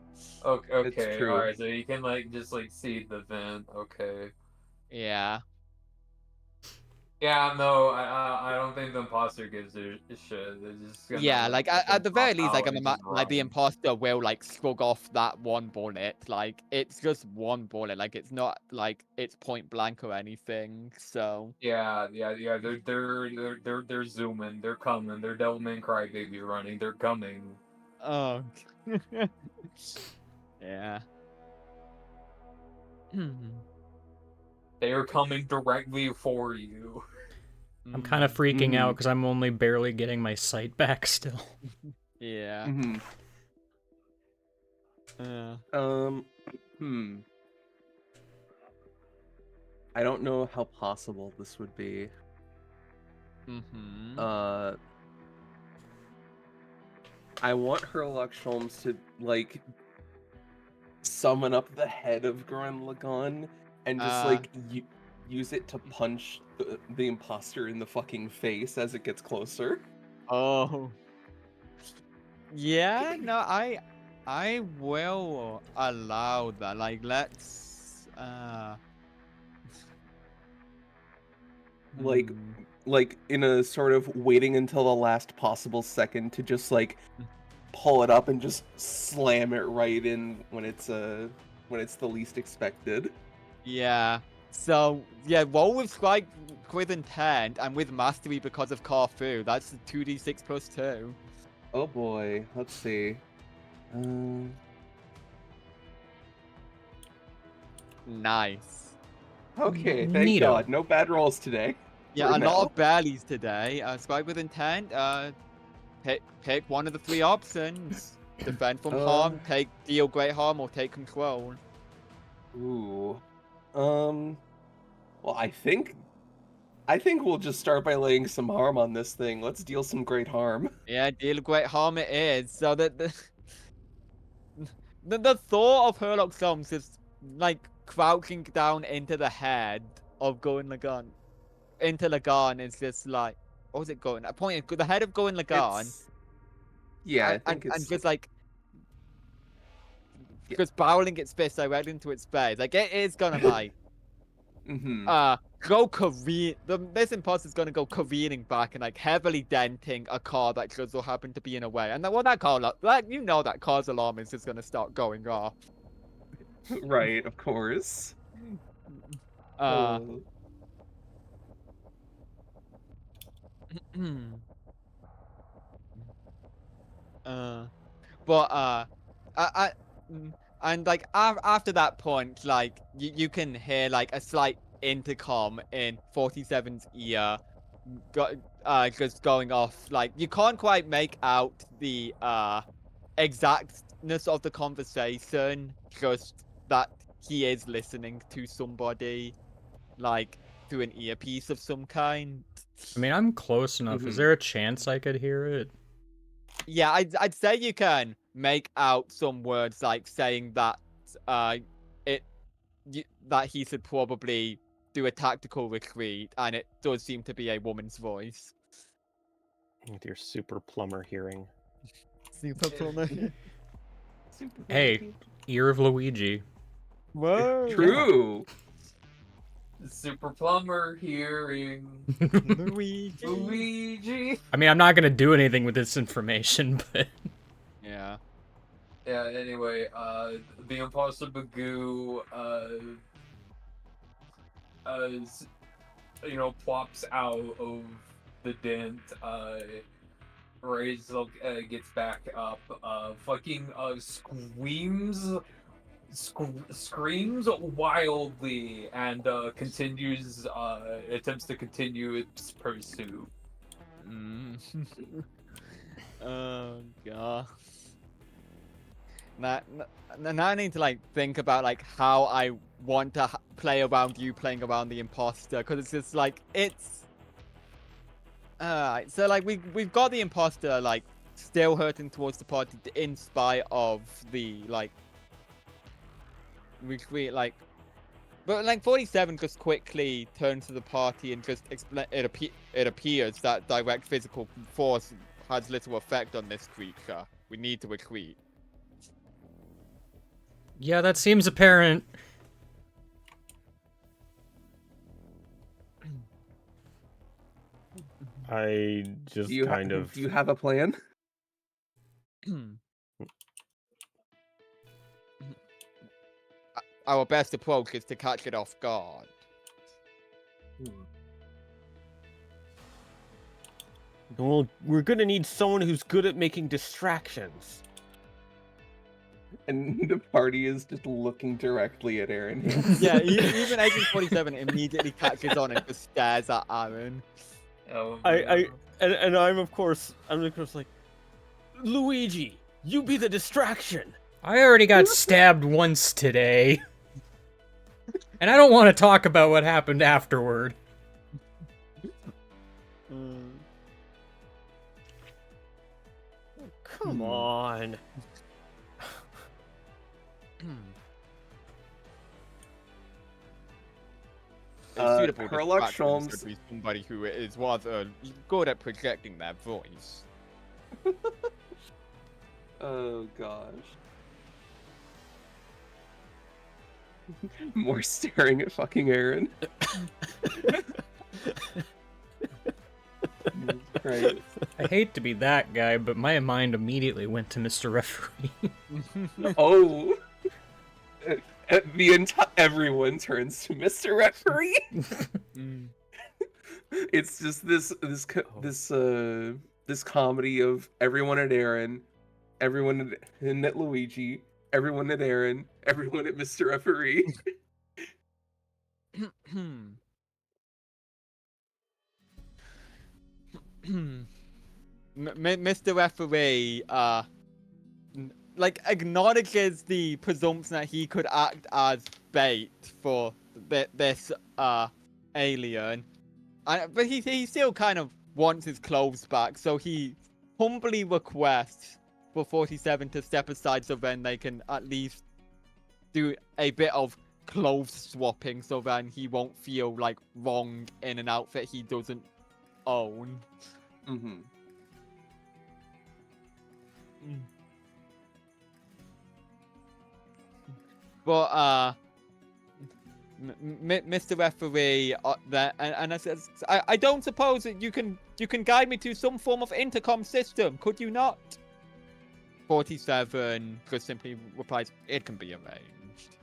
Okay, It's okay, true. alright, so you can like just like see the vent, okay. Yeah. Yeah, no, I don't think the imposter gives a shit. They're just gonna Yeah, like like fucking at the very pop least, like out and just like the run. imposter will like shrug off that one bullet. Like it's just one bullet. Like it's not like it's point blank or anything. So Yeah. They're zooming. They're coming. They're Devilman Crybaby running. They're coming. oh yeah. They are coming directly for you. I'm kind of freaking out Mhm. because I'm only barely getting my sight back still. Yeah. Mhm. Uh, Hmm. I don't know how possible this would be. mm-hmm. Uh, I want Herlock Sholmes to like summon up the head of Gurren Lagann and just Uh, like use it to punch the imposter in the fucking face as it gets closer. oh. Yeah, no, I will allow that. Like let's Like hmm. like in a sort of waiting until the last possible second to just like pull it up and just slam it right in when it's the least expected. Yeah. So yeah, roll with strike with intent and with mastery because of Carfu. That's the 2d6 plus 2. Oh boy, let's see. Um, Nice. okay, thank Neato. God, no bad rolls today. Yeah, For a lot now. of barleys today. Strike with intent. Pick one of the three options. Defend from Uh, harm, take deal great harm, or take control. ooh. Um, well, I think we'll just start by laying some harm on this thing. Let's deal some great harm. Yeah, deal great harm it is. So that the thought of Herlock Solms just like crouching down into the head of Going Lagan into Lagan is just like what was it going? I pointed the head of Going Lagan It's yeah, I and think it's just like yeah. just barreling its fist right into its face. Like it is gonna like Mm-hmm. go careen. This imposter's gonna go careening back and like heavily denting a car that just so happened to be in a way. And that car, like you know, that car's alarm is just gonna start going off. Right, of course. Uh, Uh, uh, but I and like after that point, like you can hear like a slight intercom in 47's ear, just going off. Like you can't quite make out the exactness of the conversation, just that he is listening to somebody, like through an earpiece of some kind. I mean, I'm close enough. Is mhm. there a chance I could hear it? Yeah, I'd say you can make out some words like saying that uh it that he should probably do a tactical retreat, and it does seem to be a woman's voice. With your super plumber hearing. Super plumber. Super Hey, lucky. ear of Luigi. Whoa. True. Super plumber hearing Luigi. Luigi. I mean, I'm not gonna do anything with this information, but Yeah. Yeah. Anyway, the imposter Bagoo, plops out of the dent. Razel gets back up. Fucking screams wildly and continues attempts to continue its pursuit. Mm. Oh god. Now, now I need to like think about like how I want to play around you playing around the imposter, because it's just like it's. So like we've got the imposter like still hurting towards the party in spite of the like we create like But like 47 just quickly turns to the party and just explain. It appears that direct physical force has little effect on this creature. We need to retreat. Yeah, that seems apparent. I just Do you kind of. do you have a plan? Our best approach is to catch it off guard. Well, we're gonna need someone who's good at making distractions. And the party is just looking directly at Aaron. Yeah, even Agent 47 immediately catches on and just stares at Aaron. Oh, And I'm of course like, Luigi, you be the distraction. I already got stabbed once today. And I don't want to talk about what happened afterward. Come on. A suitable Herlock distraction Sholmes. should be somebody who is rather good at projecting their voice. Oh gosh. More staring at fucking Aaron. Right. I hate to be that guy, but my mind immediately went to Mr. Referee. Oh. Everyone turns to Mr. Referee. It's just this comedy of everyone at Aaron, everyone at Luigi, everyone at Aaron, everyone at Mr. Referee. Mr. Referee, like acknowledges the presumption that he could act as bait for this alien, but he still kind of wants his clothes back, so he humbly requests for 47 to step aside so then they can at least do a bit of clothes swapping, so then he won't feel like wrong in an outfit he doesn't own. Mm-hmm. But Mr. Referee, and I says, I don't suppose that you can guide me to some form of intercom system, could you not? 47 just simply replies, it can be arranged.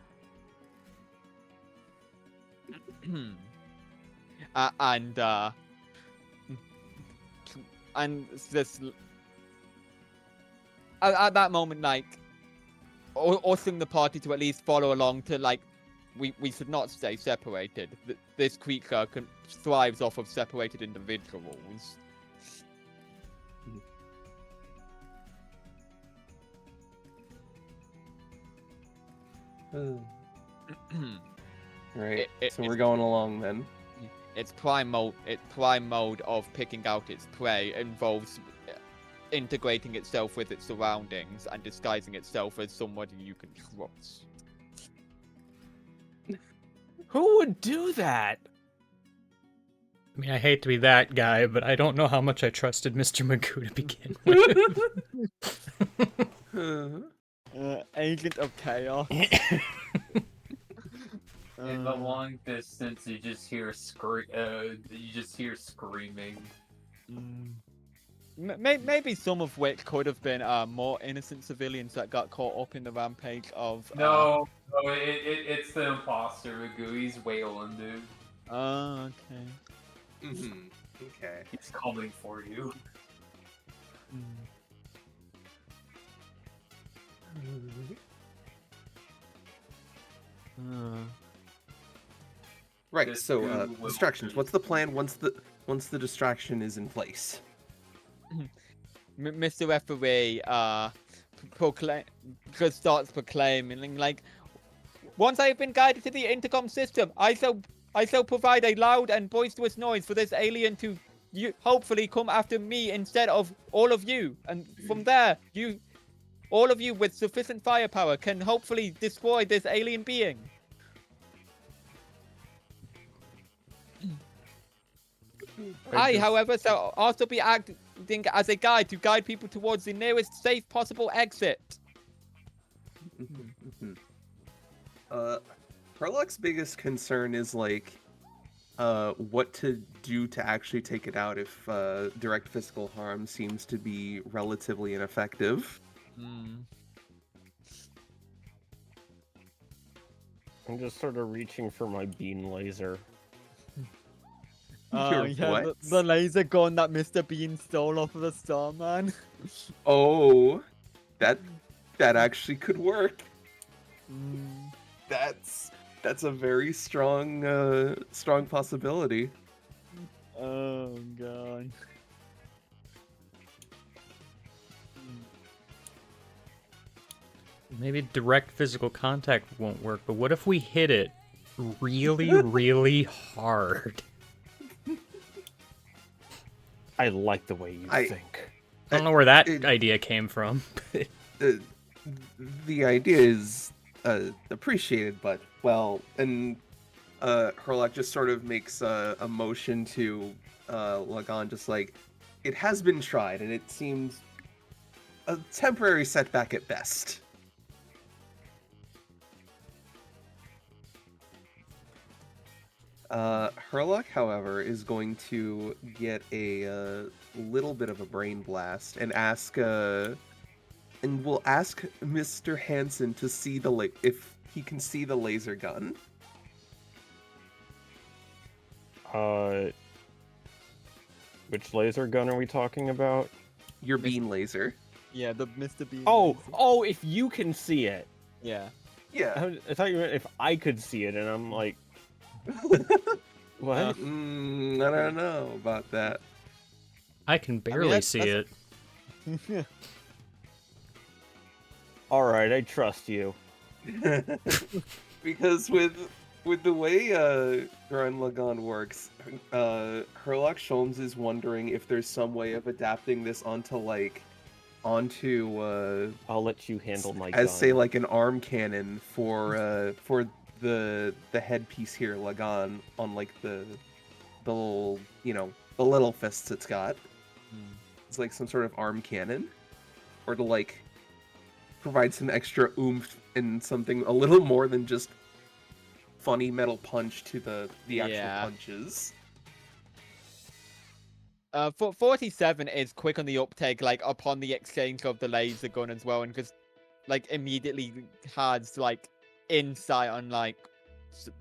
And this at that moment, like, asking the party to at least follow along to, like, we should not stay separated. This creature thrives off of separated individuals. Right. So we're going along then. Its prime mode of picking out its prey involves integrating itself with its surroundings and disguising itself as somebody you can trust. Who would do that? I mean, I hate to be that guy, but I don't know how much I trusted Mr. Magoo to begin with. Agent of Chaos. In the long distance, you just hear screaming. Maybe some of which could have been more innocent civilians that got caught up in the rampage of. No, it's the imposter, Magoo. He's wailing, dude. Oh, okay. Mm-hmm. Okay. He's coming for you. Right. This So goo will distractions. be- What's the plan once the distraction is in place? Mr. Referee starts proclaiming, like, once I have been guided to the intercom system, I shall provide a loud and boisterous noise for this alien to hopefully come after me instead of all of you. And from there, all of you with sufficient firepower can hopefully destroy this alien being. I, however, shall also be acting as a guide to guide people towards the nearest safe possible exit. Herlock's biggest concern is like what to do to actually take it out if direct physical harm seems to be relatively ineffective. I'm just sort of reaching for my beam laser. Oh, Your yeah, what? the laser gun that Mr. Bean stole off of the Starman. Oh, that actually could work. Mm. That's a very strong strong possibility. Oh, God. Maybe direct physical contact won't work, but what if we hit it really, really hard? I like the way you think. I don't know where that it- idea came from. The idea is appreciated, but well, and Herlock just sort of makes a motion to Lagan, just like it has been tried, and it seems a temporary setback at best. Herlock, however, is going to get a little bit of a brain blast and ask, and will ask Mr. Hansen to see if he can see the laser gun. Which laser gun are we talking about? Your beam laser. Yeah, the Mr. Bean. Oh, laser. oh, if you can see it. Yeah. Yeah. I thought you meant if I could see it, and I'm like, what? Uh, I don't know about that. I can barely that's- see that's- it. All right, I trust you. Because with the way Gurren Lagann works, Herlock Sholmes is wondering if there's some way of adapting this onto I'll let you handle my as gun. say like an arm cannon for the headpiece here, Lagan, on like the little, the little fists it's got. It's like some sort of arm cannon, or to like provide some extra oomph and something a little more than just funny metal punch to the actual Yeah. punches. 47 is quick on the uptake, like upon the exchange of the laser gun as well, and just like immediately has like insight on like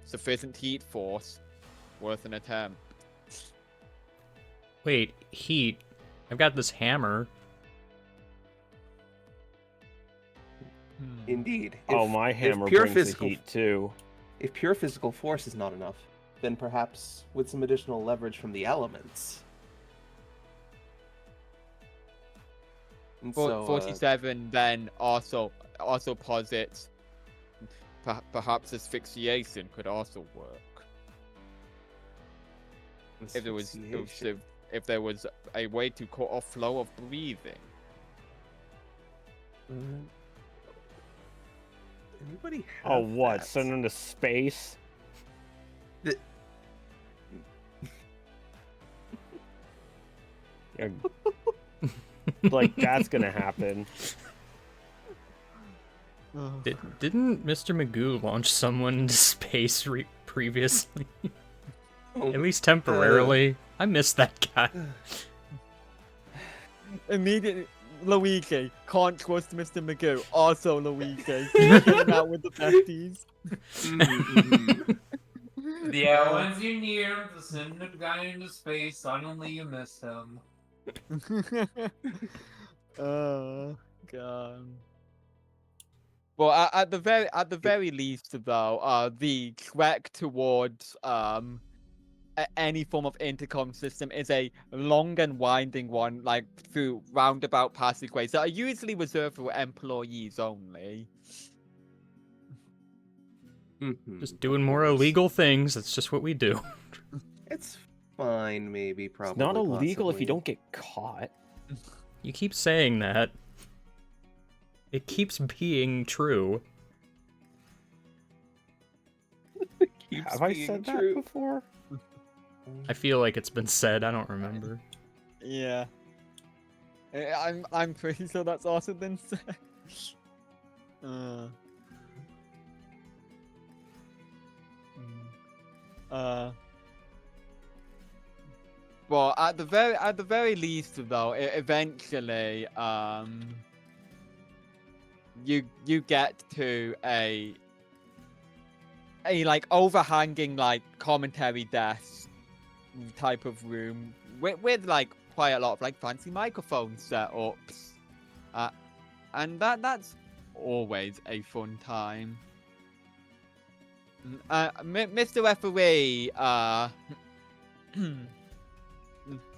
sufficient heat force worth an attempt. Wait, heat. I've got this hammer. Indeed. Oh, If- my if hammer pure brings physical, the heat too. If pure physical force is not enough, then perhaps with some additional leverage from the elements. And so, 47 then also posits perhaps asphyxiation could also work if there was asphyxiation. if there was a way to cut off flow of breathing. Anybody Oh, have what? that? Send him to space? The- Yeah, like, that's gonna happen. Didn't Mr. Magoo launch someone into space previously? At least temporarily. I miss that guy. Immediately, Luigi can't trust Mr. Magoo. Also, Luigi getting out with the besties. Yeah, once you near him to send a guy into space, suddenly you miss him. Oh God. Well, at the very least, though, the trek towards any form of intercom system is a long and winding one, like through roundabout passageways that are usually reserved for employees only. Just doing Of more course. illegal things. That's just what we do. It's fine, maybe, It's probably. not illegal if possibly. you don't get caught. You keep saying that. It keeps being true. Keeps Have I being said true. that before? I feel like it's been said. I don't remember. Yeah. I'm pretty sure that's also been said. Uh. Well, at the very least, though, eventually, you get to a like overhanging like commentary desk type of room with like quite a lot of like fancy microphone setups, and that's always a fun time. Mr. Referee,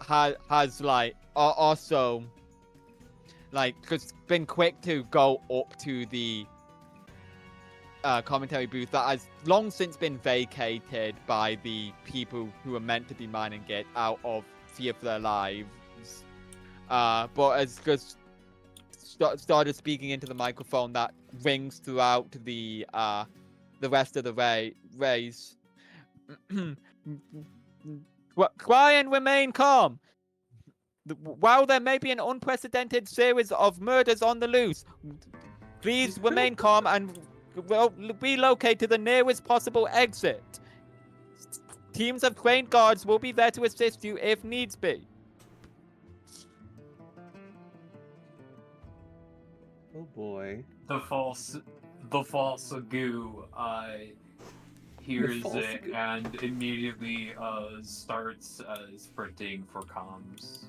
has like also like just been quick to go up to the commentary booth that has long since been vacated by the people who are meant to be mining it out of fear for their lives. But has just started speaking into the microphone that rings throughout the rest of the race. Try and remain calm. While there may be an unprecedented series of murders on the loose, please remain calm and relocate to the nearest possible exit. Teams of trained guards will be there to assist you if needs be. Oh boy. The false goo hears false it goo. and immediately starts sprinting for comms.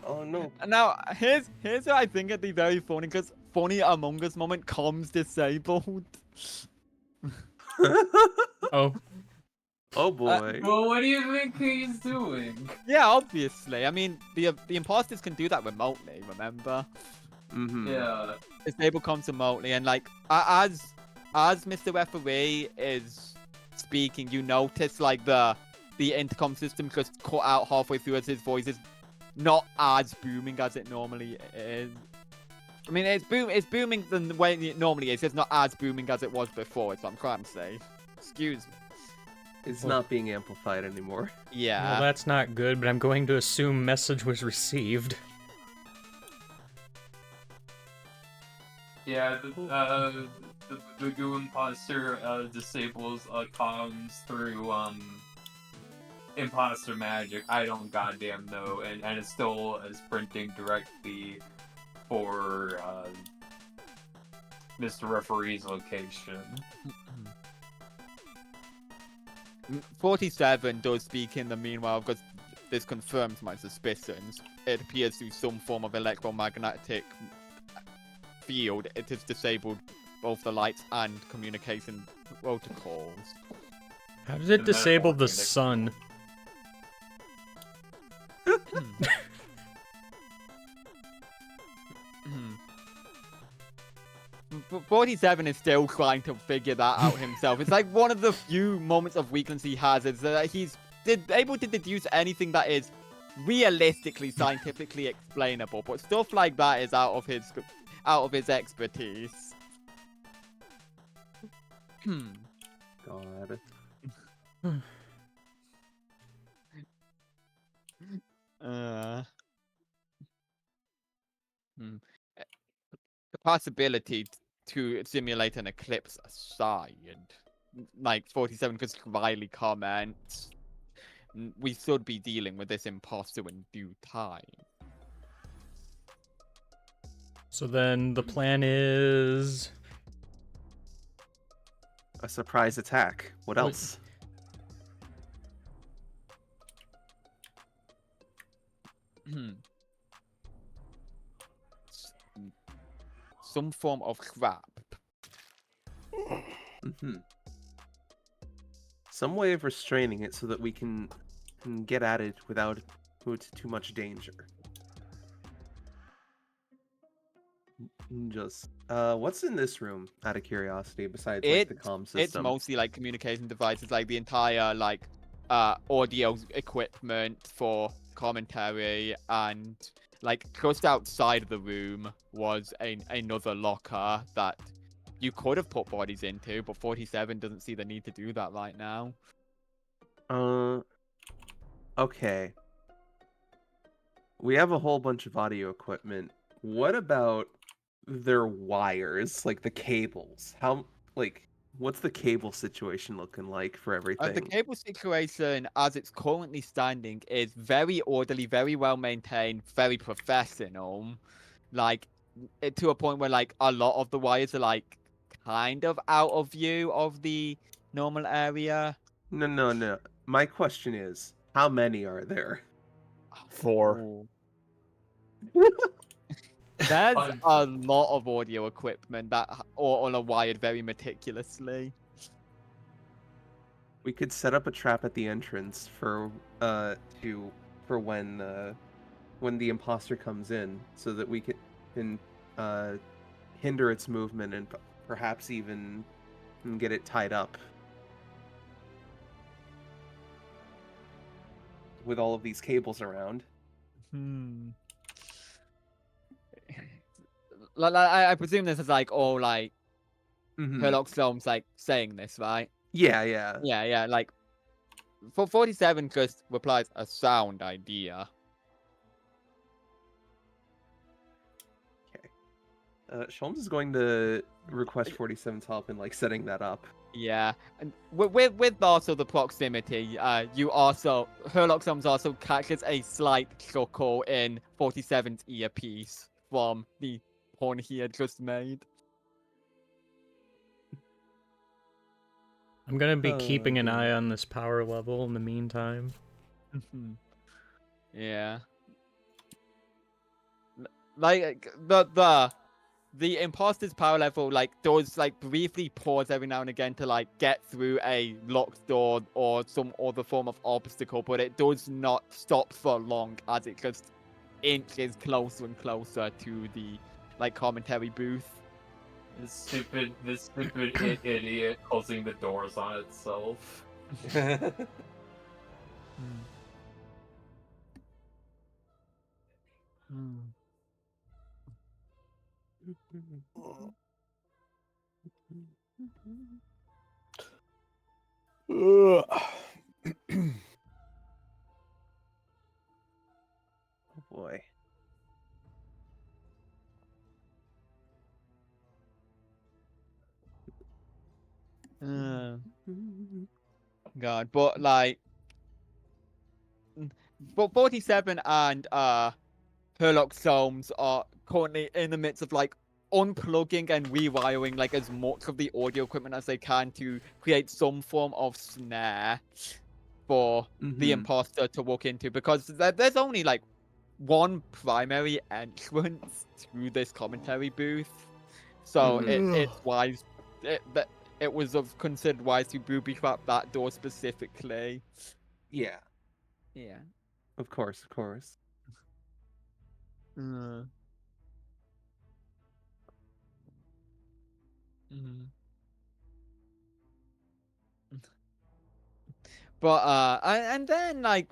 Oh no. Now, here's what I think would be very funny, because funny Among Us moment, comms disabled. Oh, Oh boy. Well, what do you think he's doing? Yeah, obviously. I mean, the imposters can do that remotely, remember? Mm-hmm. Yeah. Disable comms remotely, and like, as Mr. Referee is speaking, you notice like the intercom system just cut out halfway through as his voice is not as booming as it normally is. I mean, it's booming the way it normally is. It's not as booming as it was before. Is what I'm trying to say. Excuse me. It's not being amplified anymore. Yeah. well, that's not good, but I'm going to assume message was received. Yeah, the goo imposter disables comms through imposter magic. I don't goddamn know, and it's still sprinting directly for Mr. Referee's location. 47 does speak in the meanwhile, because this confirms my suspicions. It appears through some form of electromagnetic field. It has disabled both the lights and communication protocols. How did it The disable the metaphor sun? 47 is still trying to figure that out himself. It's like one of the few moments of weakness he has is that he's able to deduce anything that is realistically, scientifically explainable, but stuff like that is out of his expertise. God. The possibility to simulate an eclipse aside, like 47 could slyly comment, we should be dealing with this imposter in due time. So then the plan is... A surprise attack. What Wait. else? Some form of trap. Mm-hmm. Some way of restraining it so that we can get at it without too much danger. Just what's in this room, out of curiosity, besides like the comm system? It's mostly like communication devices, like the entire like audio equipment for commentary, and like just outside of the room was another locker that you could have put bodies into, but 47 doesn't see the need to do that right now. Uh, okay. We have a whole bunch of audio equipment. What about their wires, like the cables? What's the cable situation looking like for The everything? cable situation, as it's currently standing, is very orderly, very well maintained, very professional. Like, to a point where like a lot of the wires are like kind of out of view of the normal area. No, no, no. My question is, how many are there? 4. Ooh. There's Fun. a lot of audio equipment that all are wired very meticulously. We could set up a trap at the entrance for when the imposter comes in, so that we can hinder its movement and perhaps even get it tied up. With all of these cables around. Hmm. I presume this is like all like Mhm. Herlock Holmes like saying this, right? Yeah, yeah. Yeah. Like, for 47 just replies a sound idea. Sholmes is going to request 47's help in like setting that up. Yeah, and with also the proximity, you also Herlock Holmes also catches a slight chuckle in 47's earpiece from the porn he had just made. I'm gonna be Oh, keeping an dear. eye on this power level in the meantime. Yeah. Like the imposter's power level like does like briefly pause every now and again to like get through a locked door or some other form of obstacle, but it does not stop for long as it just inches closer and closer to the like commentary booth. This stupid idiot closing the doors on itself. Oh boy. God, but like, but 47 and Herlock Solmes are currently in the midst of like unplugging and rewiring like as much of the audio equipment as they can to create some form of snare for the Mhm. imposter to walk into, because there's only like one primary entrance to this commentary booth, so it's wise. It was considered wise to booby trap that door specifically. Yeah, Yeah. of course, of course. But and then like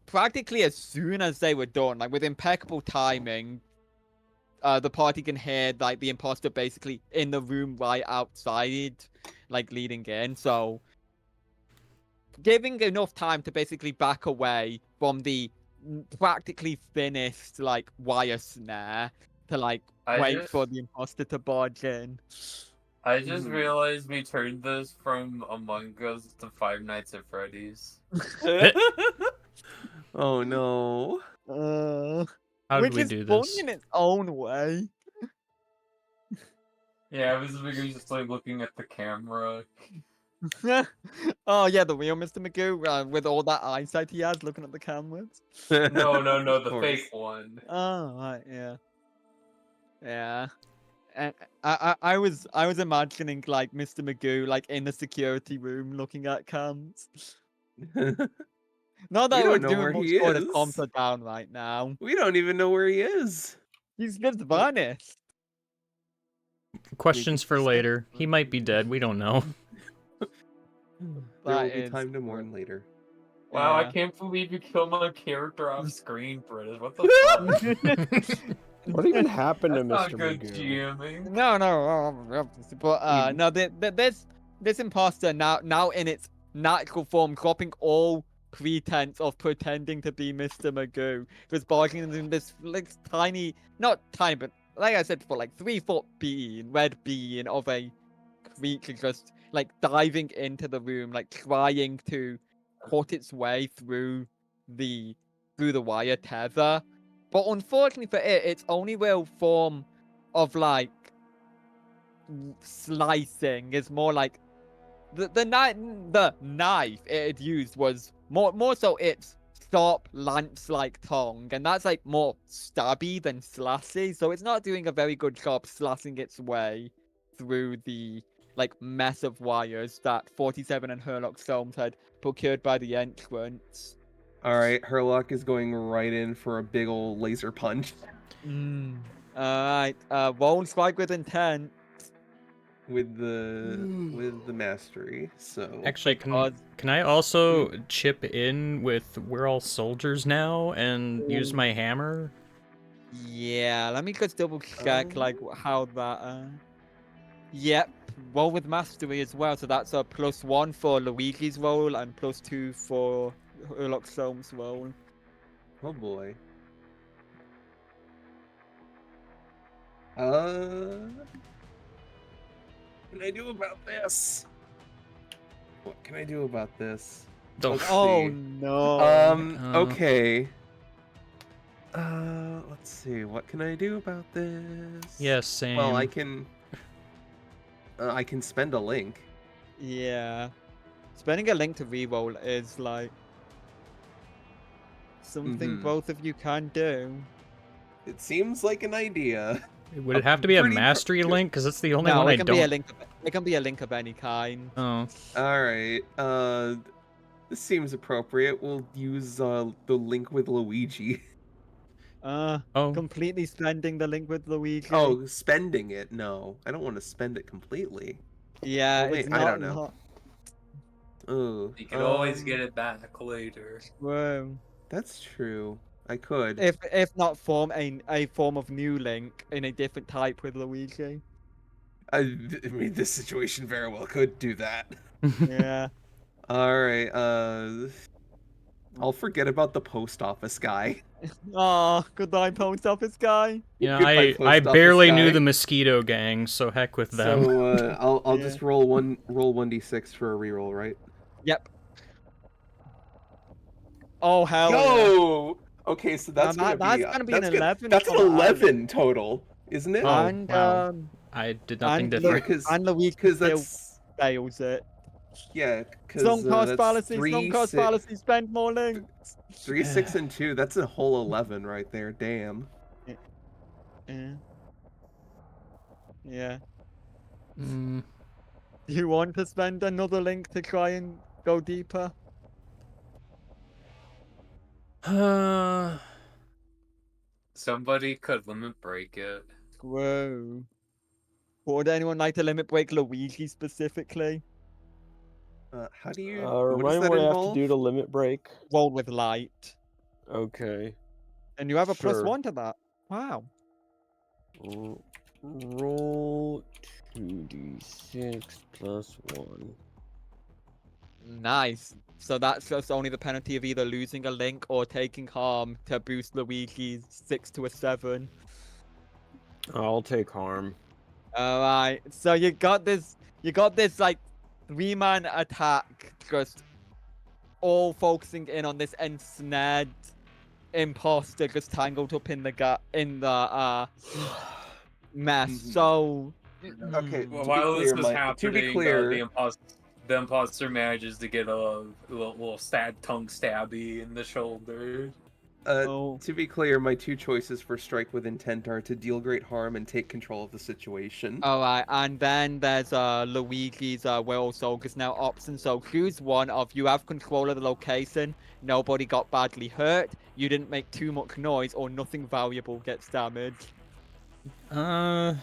practically as soon as they were done, like with impeccable timing, the party can hear like the imposter basically in the room right outside, like leading in. So giving enough time to basically back away from the practically finished like wire snare to like wait for the imposter to barge in. I just realized we turned this from Among Us to Five Nights at Freddy's. Oh no. How did Which we is do fun this? in its own way. Yeah, I was literally just like looking at the camera. Oh yeah, the real Mr. Magoo, with all that eyesight he has, looking at the cameras. No, Of the course. fake one. Oh right, yeah. And I was imagining like Mr. Magoo like in the security room looking at cams. Not We that don't we're know where doing much he good as is. comms are down right now. We don't even know where he is. He's just vanished. Questions for Maybe- later. He might be dead. We don't know. There will That be is time to true. mourn later. Wow, I Yeah. can't believe you killed my character off screen, British. What the fuck? What even happened to That's not Mr. good Magoo? GMing. No, but We- no, this imposter now in its natural form, dropping all pretense of pretending to be Mr. Magoo. Just barging in this like tiny, not tiny, but like I said before, like 3-foot being, red being of a creature just like diving into the room, like trying to cut its way through the wire tether. But unfortunately for it, its only real form of like slicing is more like the knife it had used was more so its sharp lance-like tongue, and that's like more stabby than slashy, so it's not doing a very good job slashing its way through the like mess of wires that 47 and Herlock Soames had procured by the entrance. All right, Herlock is going right in for a big old laser punch Alright, roll strike with intent. with the mastery. So Actually, Because can I also chip in with we're all soldiers now and use my hammer? yeah, let me just double check like how that yep, roll with mastery as well, so that's a +1 for Luigi's roll and +2 for Herlock Soames' roll. oh boy. What can I do about this? What can I do about this? The Let's Oh see. no. Okay. Let's see. What can I do about this? Yes, same. Well, I can spend a link. Yeah. Spending a link to reroll is like something Mhm. both of you can do. It seems like an idea. Would it have to be a pretty mastery good. link? Because that's the only No, one it I can be a don't. link. It can be a link of any kind. Oh, All right. This seems appropriate. We'll use the link with Luigi. oh, Completely spending the link with Luigi. Oh, spending it? No, I don't want to spend it completely. Yeah, Well, it's wait, I not. don't know. Oh, You can always get it back later. True. That's true. I could. If not form a form of new link in a different type with Luigi. I mean, this situation very well could do that. Yeah. All right. I'll forget about the post office guy. Oh, goodbye, post office guy. you know, Goodbye, I post office barely knew guy. the mosquito gang, so heck with them. So I'll Yeah. just roll 1d6 for a reroll, right? Yep. Oh hell yeah. Yo! Okay, so that's Now gonna be that's gonna be an 11 that's an from Alex. 11 total, isn't it? Oh, And wow. I did nothing and different. Luigi because still that's fails it. yeah, because Sunk cost that's fallacy, 3, sunk cost 6, fallacy, spend more links. 3, 6, and 2. That's a whole 11 right there. Damn. Yeah. Yeah. Mm. Do you want to spend another link to try and go deeper? Somebody could limit break it. Whoa. Would anyone like to limit break Luigi specifically? How do you? What does Remind me that what I have involve? to do to limit break. Roll with light. Okay. And you have a Sure. +1 to that. Wow. Roll 2d6 plus 1. Nice. So that's just only the penalty of either losing a link or taking harm to boost Luigi's 6 to a 7. I'll take harm. Alright. So you got this like 3-man attack just all focusing in on this ensnared imposter just tangled up in the mess. Mhm. So Okay, Well, to while be this clear, was to happening, be clear, the imposter manages to get a little tongue stabby in the shoulder. oh. to be clear, my two choices for strike with intent are to deal great harm and take control of the situation. Alright, and then there's Luigi's will soldiers now option. So choose one of you have control of the location, nobody got badly hurt, you didn't make too much noise, or nothing valuable gets damaged. I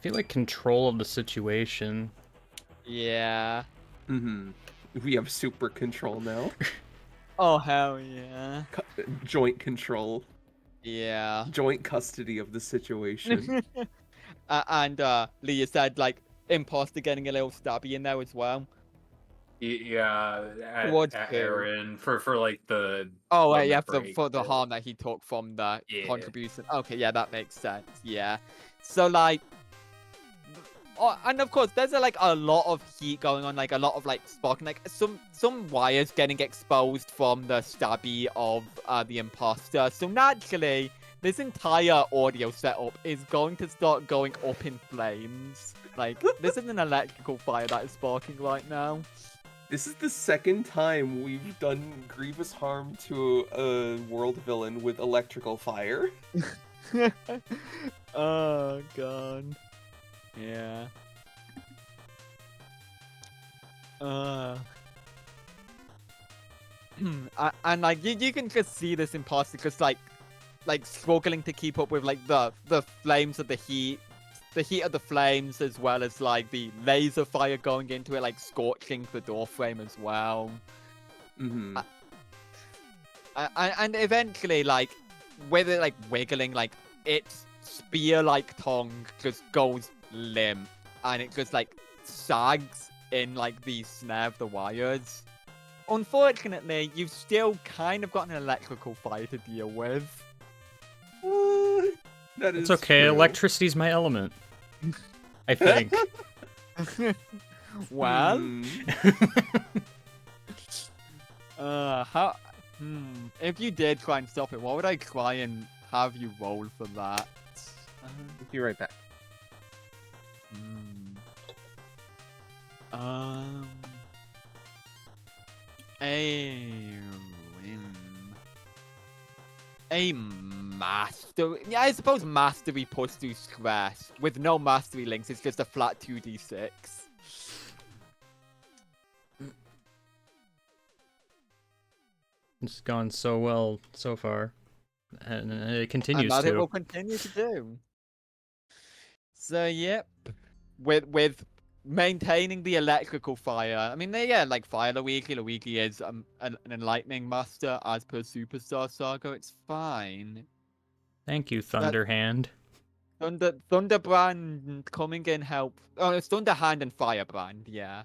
feel like control of the situation. Yeah. We have super control now. Oh hell yeah. Joint control. Yeah. Joint custody of the situation. And Leah said like imposter getting a little stabby in there as well. Yeah, Towards at who? Aaron for like the Oh, one yeah, that breaks for the it. harm that he took from the Yeah. contribution. Okay, yeah, that makes sense. Yeah. So like, and of course, there's like a lot of heat going on, like a lot of like sparking, like some wires getting exposed from the stabby of the imposter. So naturally, this entire audio setup is going to start going up in flames. Like, this is an electrical fire that is sparking right now. This is the second time we've done grievous harm to a world villain with electrical fire. Oh god. Yeah. And like you can just see this imposter just like struggling to keep up with like the flames of the heat of the flames, as well as like the laser fire going into it, like scorching the door frame as well. Mm-hmm. And eventually, like, with it like wiggling, like its spear-like tongue just goes limp, and it just like sags in like the snare of the wires. Unfortunately, you've still kind of got an electrical fire to deal with. That is It's okay. true. Electricity's my element. I think. Well, Hmm. how? If you did try and stop it, what would I try and have you roll for that? Be right back. A master. Yeah, I suppose mastery plus 2 stress. With no mastery links, it's just a flat 2d6. It's gone so well so far, and it And continues that it to. will continue to do. So, yep. With maintaining the electrical fire. I mean, yeah, like Fire Luigi. Luigi is an enlightening master as per Superstar Saga. It's fine. Thank you, Thunderhand. Thunderbrand coming in help. Oh, it's Thunderhand and Firebrand. Yeah.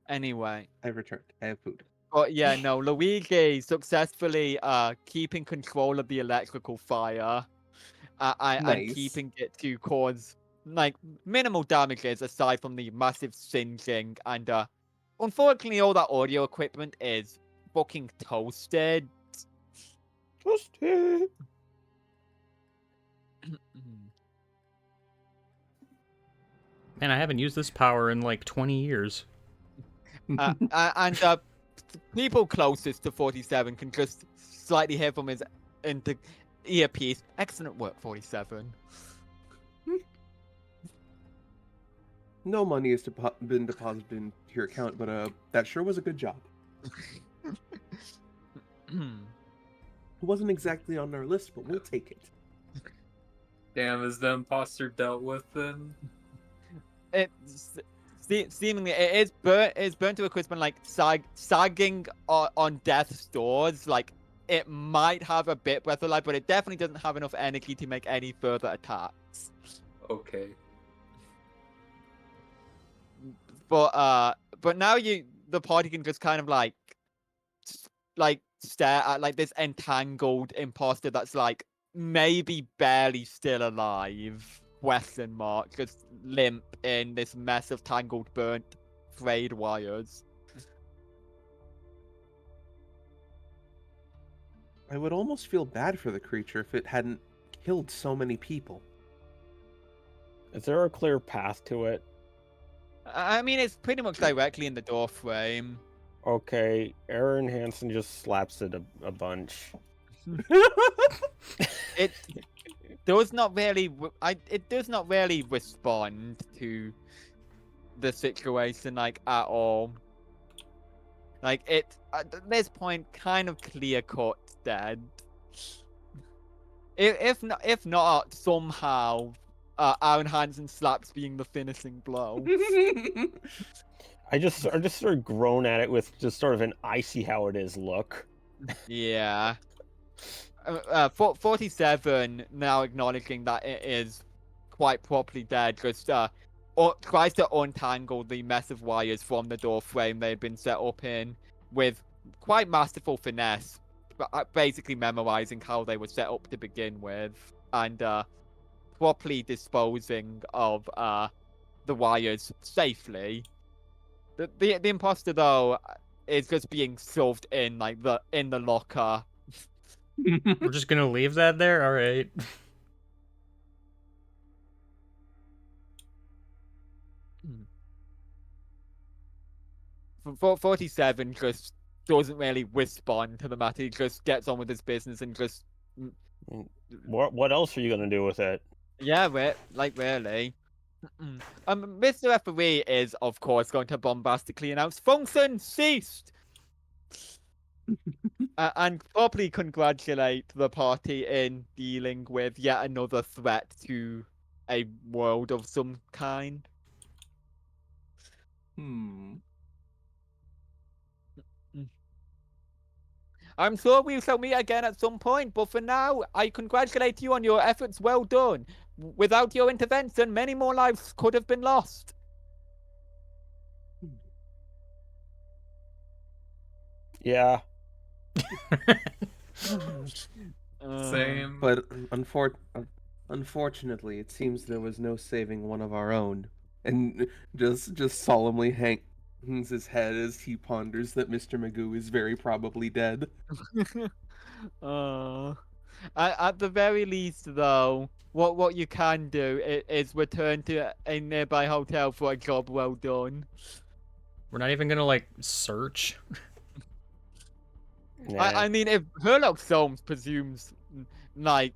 Anyway. I've returned. I have food. But yeah, no, Luigi successfully keeping control of the electrical fire and Nice. keeping it to cause like minimal damages aside from the massive singeing, and unfortunately all that audio equipment is fucking toasted. Toasted. Man, I haven't used this power in like 20 years. And people closest to 47 can just slightly hear from his earpiece. Excellent work, 47. No money has been deposited into your account, but that sure was a good job. It wasn't exactly on our list, but we'll take it. Damn, is the imposter dealt with then? Seemingly it is burnt to a crisp and like sagging on death's doors. Like it might have a bit breath of life, but it definitely doesn't have enough energy to make any further attacks. Okay. But now the party can just kind of like stare at like this entangled imposter that's like maybe barely still alive, question mark, just limp in this mess of tangled, burnt, frayed wires. I would almost feel bad for the creature if it hadn't killed so many people. Is there a clear path to it? I mean, it's pretty much directly in the door frame. Okay, Aaron Hansen just slaps it a bunch. It does not really. It does not really respond to the situation like at all. Like it at this point, kind of clear cut dead. If not somehow, Aaron Hansen slaps being the finishing blow. I just sort of groan at it with just sort of an I see how it is look. Yeah. 47 now acknowledging that it is quite properly dead, just tries to untangle the mess of wires from the door frame they'd been set up in with quite masterful finesse, basically memorizing how they were set up to begin with, and properly disposing of the wires safely. The imposter though is just being shoved in like in the locker. We're just gonna leave that there? Alright. 47 just doesn't really respond to the matter. He just gets on with his business and just. What else are you gonna do with it? Yeah, really. Mr. Referee is, of course, going to bombastically announce function ceased, and probably congratulate the party in dealing with yet another threat to a world of some kind. I'm sure we shall meet again at some point, but for now, I congratulate you on your efforts. Well done. Without your intervention, many more lives could have been lost. Yeah. Same. But unfortunately, it seems there was no saving one of our own. And just solemnly hangs his head as he ponders that Mr. Magoo is very probably dead. At the very least, though, what you can do is return to a nearby hotel for a job well done. We're not even gonna, like, search. I mean, if Sherlock Holmes presumes, like,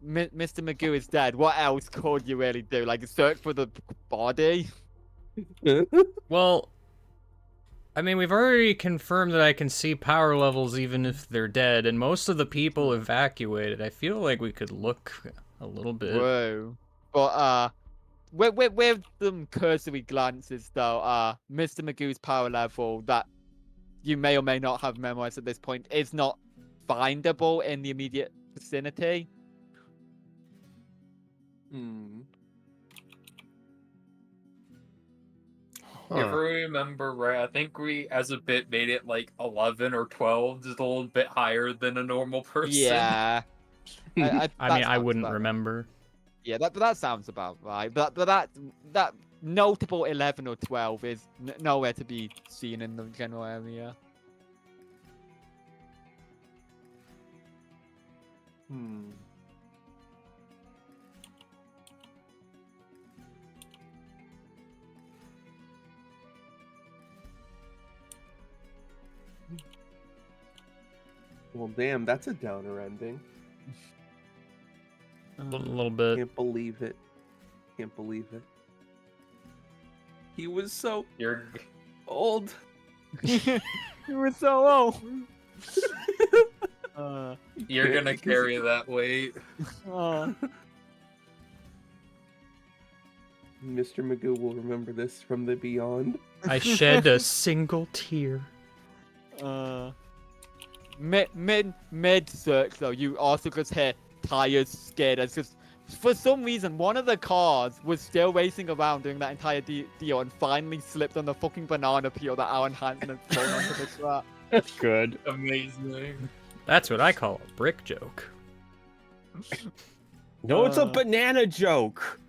Mr. Magoo is dead, what else could you really do? Like, search for the body? Well, I mean, we've already confirmed that I can see power levels even if they're dead, and most of the people evacuated. I feel like we could look a little bit. Whoa. But, with some cursory glances, though, Mr. Magoo's power level that you may or may not have memorized at this point is not findable in the immediate vicinity. If I remember right, I think we, as a bit, made it like 11 or 12, just a little bit higher than a normal person. Yeah. I mean, I sounds wouldn't about right. remember. Yeah, that sounds about right. But that notable 11 or 12 is nowhere to be seen in the general area. Well, damn, that's a downer ending. A little bit. Can't believe it. Can't believe it. He was so You're old. You were so old. you're gonna carry that weight. Mr. Magoo will remember this from the beyond. I shed a single tear. Mid search though, you also just hear tires skid. It's just for some reason one of the cars was still racing around during that entire deal and finally slipped on the fucking banana peel that Alan Hansen had thrown onto the track. Good. Amazing. That's what I call a brick joke. No, it's a banana joke.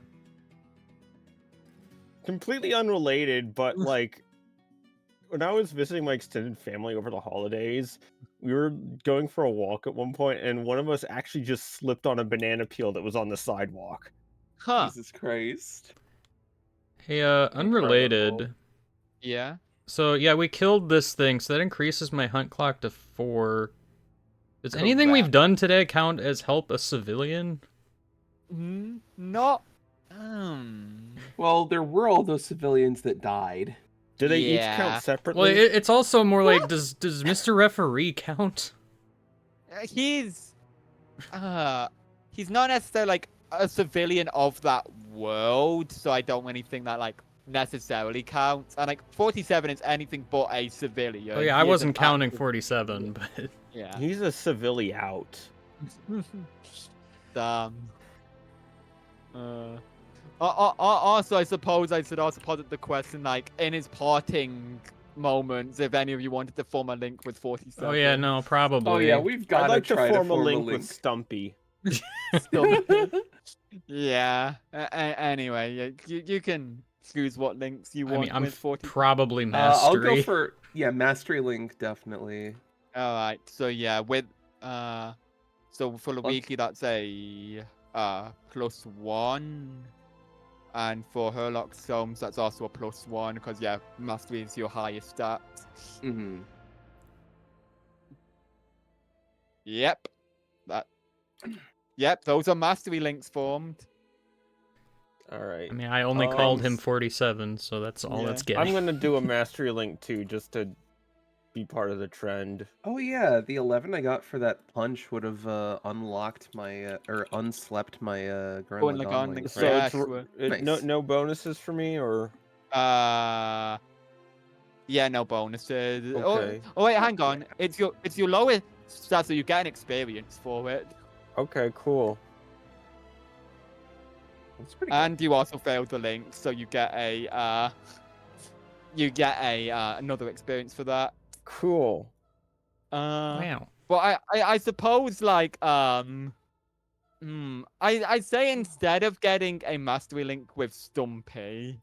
Completely unrelated, but like when I was visiting my extended family over the holidays, we were going for a walk at one point, and one of us actually just slipped on a banana peel that was on the sidewalk. Huh. Jesus Christ. Hey, unrelated. Incredible. Yeah. So, yeah, we killed this thing, so that increases my hunt clock to 4. Does anything we've done today count as help a civilian? Not. Well, there were all those civilians that died. Do they each Yeah. count Well, separately? it's also more like, does Mr. Referee count? He's not necessarily like a civilian of that world, so I don't really think that like necessarily counts. And like 47 is anything but a civilian. Oh yeah, I He is wasn't an counting active- 47, but... Yeah. He's a civilian out. Damn. Also, I suppose I should also posit the question, like, in his parting moments, if any of you wanted to form a link with 47. Oh yeah, no, probably. Oh yeah, we've got I'd like to try form a form link with Stumpy. Stumpy. Yeah. Anyway, you can choose what links you I want mean, I'm with 40. probably I'll go mastery. for mastery link definitely. All right. So yeah, with so for the Plus- weekly, that's a +1, and for Herlock Soames, that's also a +1 because yeah, mastery is your highest stat. Mm-hmm. Yep. That. Yep. Those are mastery links formed. All right. I mean, I only called him Thanks. 47, so that's all Yeah. it's getting. I'm gonna do a mastery link too, just to be part of the trend. Oh yeah, the 11 I got for that punch would have unlocked my or unslept my Gurren Gurren Lagann Lagann link, link, right? So yeah, it's sure. no Nice. no bonuses for me, or Yeah, no bonuses. Okay. Oh wait, hang on. It's your lowest stat, so you get an experience for it, okay, cool. That's pretty good. and you also failed the link, so you get a another experience for that. Cool. Wow. But I suppose like I'd say instead of getting a mastery link with Stumpy,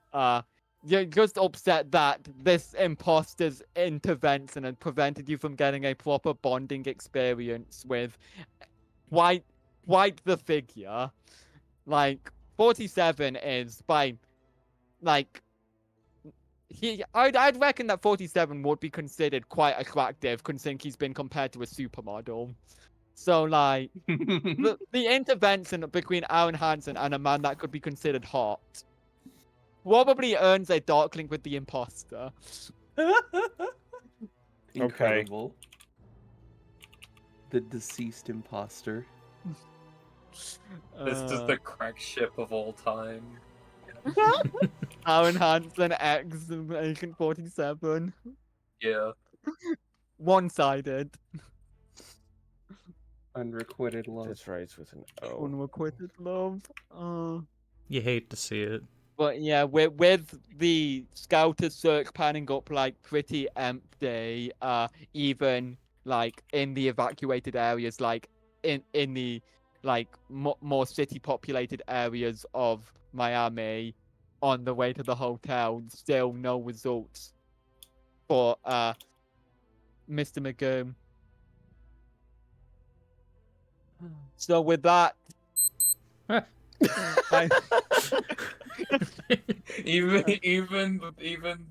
you're just upset that this imposter's intervention and prevented you from getting a proper bonding experience with White the figure. Like 47 is by like I'd reckon that 47 would be considered quite attractive considering he's been compared to a supermodel. So like the intervention between Aaron Hansen and a man that could be considered hot probably earns a dark link with the imposter. Incredible. The deceased imposter. This is the crack ship of all time. Aaron Hansen X Agent 47. Yeah. One-sided. Unrequited love. That's right, it's with an O. Unrequited love. You hate to see it. But yeah, with the scouter search panning up like pretty empty, even like in the evacuated areas, like in the like more city populated areas of Miami, on the way to the hotel, still no results for Mr. Magoo. So with that, even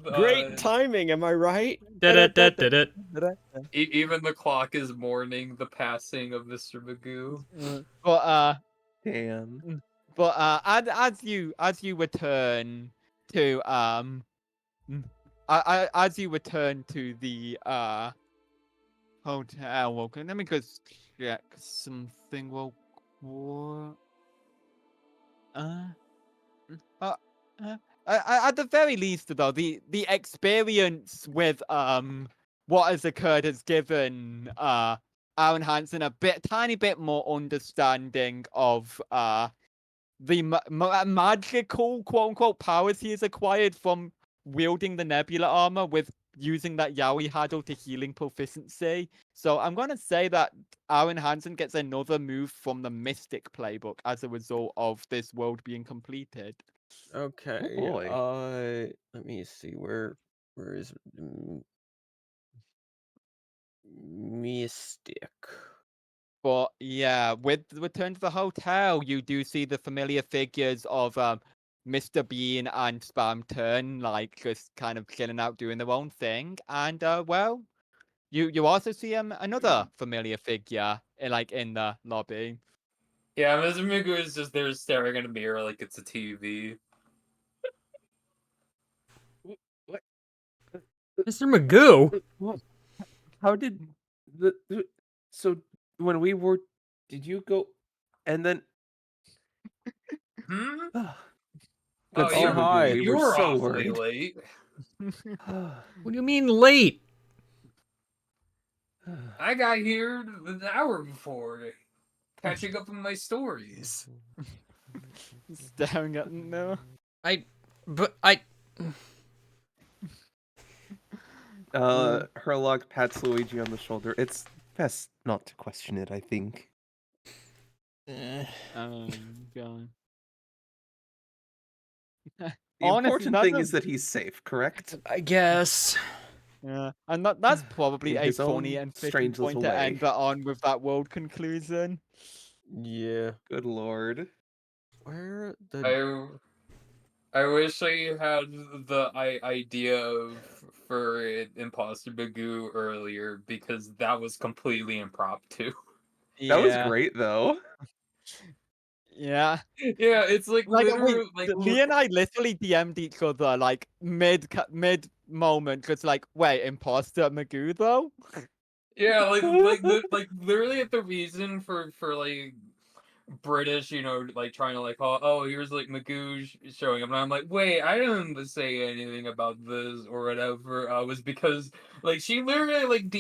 Great timing, am I right? even the clock is mourning the passing of Mr. Magoo. but Damn. But as you return to as you return to the hotel, okay, let me just check something real quick. At the very least, though, the experience with what has occurred has given Aaron Hansen a tiny bit more understanding of the magical quote unquote powers he has acquired from wielding the nebula armor with using that yaoi handle to healing proficiency. So I'm gonna say that Aaron Hansen gets another move from the Mystic playbook as a result of this world being completed. Okay. Oh boy. Let me see where is Mystic. But yeah, with the return to the hotel, you do see the familiar figures of Mr. Bean and Spam Turn, like just kind of chilling out doing their own thing. And well, you also see another familiar figure like in the lobby. Yeah, Mr. Magoo is just there staring at a mirror like it's a TV. What? Mr. Magoo? How did so when we were did you go and then Hmm? Good Oh, Sir you're, Magoo, hi. we you were were so awfully worried. late. What do you mean late? I got here an hour before, catching up on my stories. Staring at no. But I. Herlock pats Luigi on the shoulder. It's best not to question it, I think. God. The Honestly, important that's thing a is that he's safe, correct? I guess. yeah, and that's probably In a his funny own and fitting strange point little to way. end that on with that world conclusion. Yeah. Good lord. Where the I wish I had the idea for Imposter Bagoo earlier because that was completely impromptu. That was Yeah, great, though. yeah. Yeah, it's like Like wait, literally like me and I literally DM'd each other like mid moment, cause like wait, imposter Magoo though. yeah, like literally at the reason for like British, like trying to like, oh, here's like Magoo showing up, and I'm like, wait, I didn't say anything about this or whatever. Was because like she literally like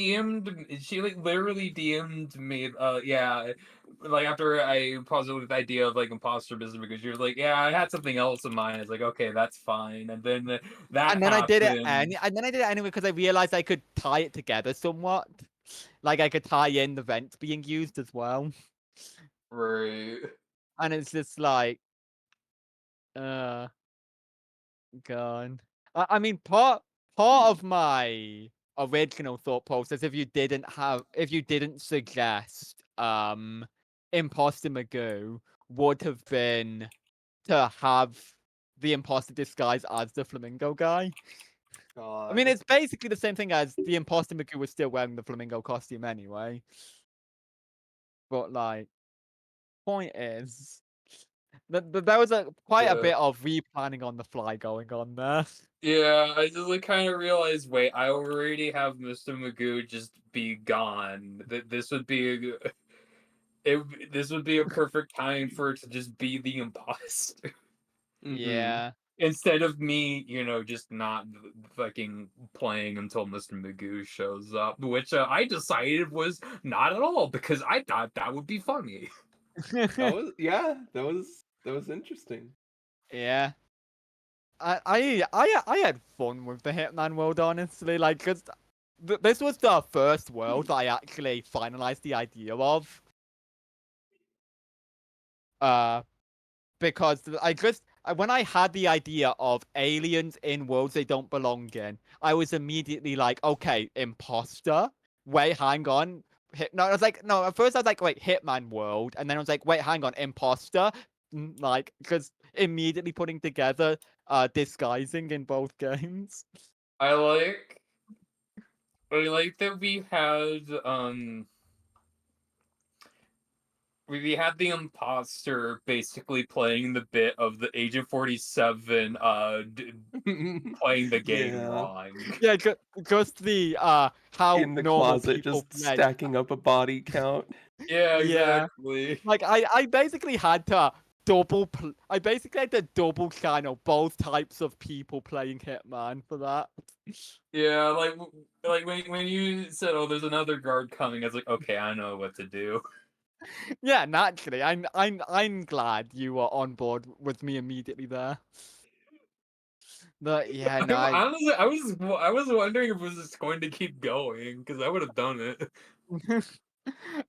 she like literally DM'd me, yeah, like after I posited the idea of like imposter business because she was like, yeah, I had something else in mind. It's like, okay, that's fine, and then that And then I did it happened. and then I did it anyway because I realized I could tie it together somewhat. Like I could tie in the vents being used as well. Right. And it's just like, uh, God. I mean, part of my original thought process, if you didn't suggest imposter Magoo, would have been to have the imposter disguise as the flamingo guy. I mean, God. it's basically the same thing as the imposter Magoo was still wearing the flamingo costume anyway. But like, point is, there was quite a Yeah. bit of replanning on the fly going on there. Yeah, I just like kind of realized, wait, I already have Mr. Magoo just be gone. This would be this would be a perfect time for it to just be the imposter Mm-hmm. Yeah. instead of me, just not fucking playing until Mr. Magoo shows up, which I decided was not at all because I thought that would be funny. That was that was interesting. Yeah. I had fun with the Hitman world, honestly. Like, cause this was the first world that I actually finalized the idea of. Uh, because when I had the idea of aliens in worlds they don't belong in, I was immediately like, okay, imposter. Wait, hang on. No, I was like, no. At first, I was like, wait, Hitman world, and then I was like, wait, hang on, imposter. Like, because immediately putting together disguising in both games. I like that we had the imposter basically playing the bit of the Agent 47 playing the game Yeah. wrong. Yeah, just the how In the normal closet, people just play. stacking up a body count. Yeah, Yeah. exactly. Like I basically had to I basically had to double channel both types of people playing Hitman for that. Yeah, like when you said, "Oh, there's another guard coming," I was like, "Okay, I know what to do." Yeah, naturally. I'm glad you were on board with me immediately there. But yeah, no, Honestly, I was wondering if it was just going to keep going because I would have done it.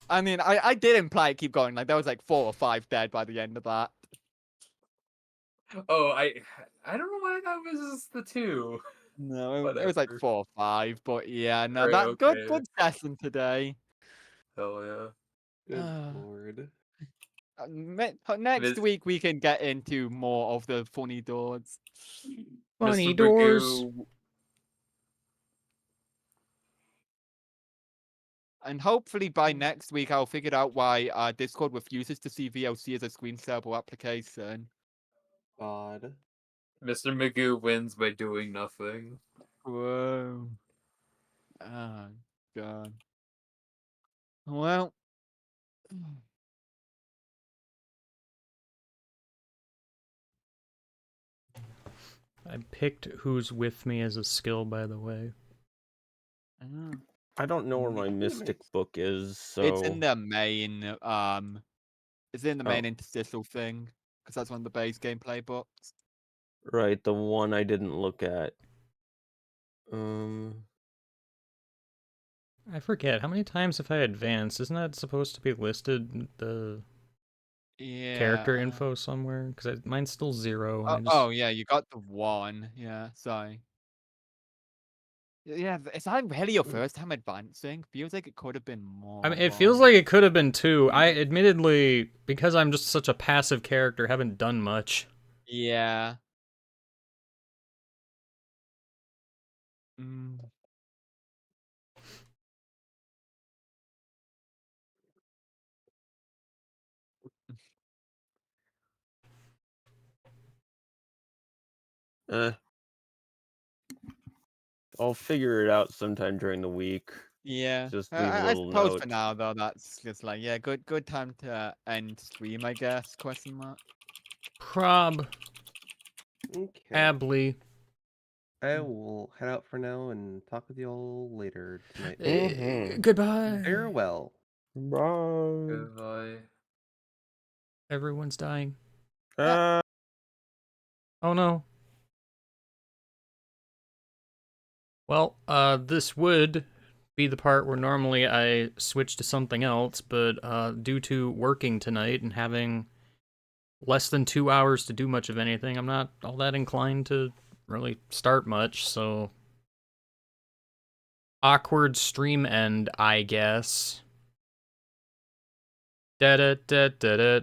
I mean, I did imply it keep going. Like there was like 4 or 5 dead by the end of that. Oh, I don't know why that was just the two. No, it was like Whatever. 4 or 5, but yeah, no, Right, that good okay. good session today. Hell yeah. Good lord. Next Vis- week we can get into more of the funny doors. Funny Mr. doors. Bagoo. And hopefully by next week I'll figure out why Discord refuses to see VLC as a screen shareable application. God. Mr. Magoo wins by doing nothing. Whoa. Oh, God. Well. I picked Who's With Me as a skill, by the way. Oh. I don't know where my Kinda mystic makes- book is, so It's in the main, it's in the main Oh. interstitial thing. because that's one of the base gameplay books. Right, the one I didn't look at. I forget how many times have I advanced. Isn't that supposed to be listed the Yeah. character info somewhere? Because mine's still 0. And I just... Oh yeah, you got the 1. Yeah, sorry. Yeah, is that really your first time advancing? Feels like it could have been more. I mean, it feels like it could have been 2. I admittedly, because I'm just such a passive character, haven't done much. Yeah. Mm. Eh, I'll figure it out sometime during the week. Yeah. Just leave a I little suppose note. for now though, that's just like good time to end stream, I guess. Question mark. Prob Okay. ably. I will head out for now and talk with y'all later tonight. Goodbye. Farewell. Bye. Goodbye. Everyone's dying. Uh, Oh no. Well, this would be the part where normally I switch to something else, but due to working tonight and having less than 2 hours to do much of anything, I'm not all that inclined to really start much, so... Awkward stream end, I guess. Da da da da da.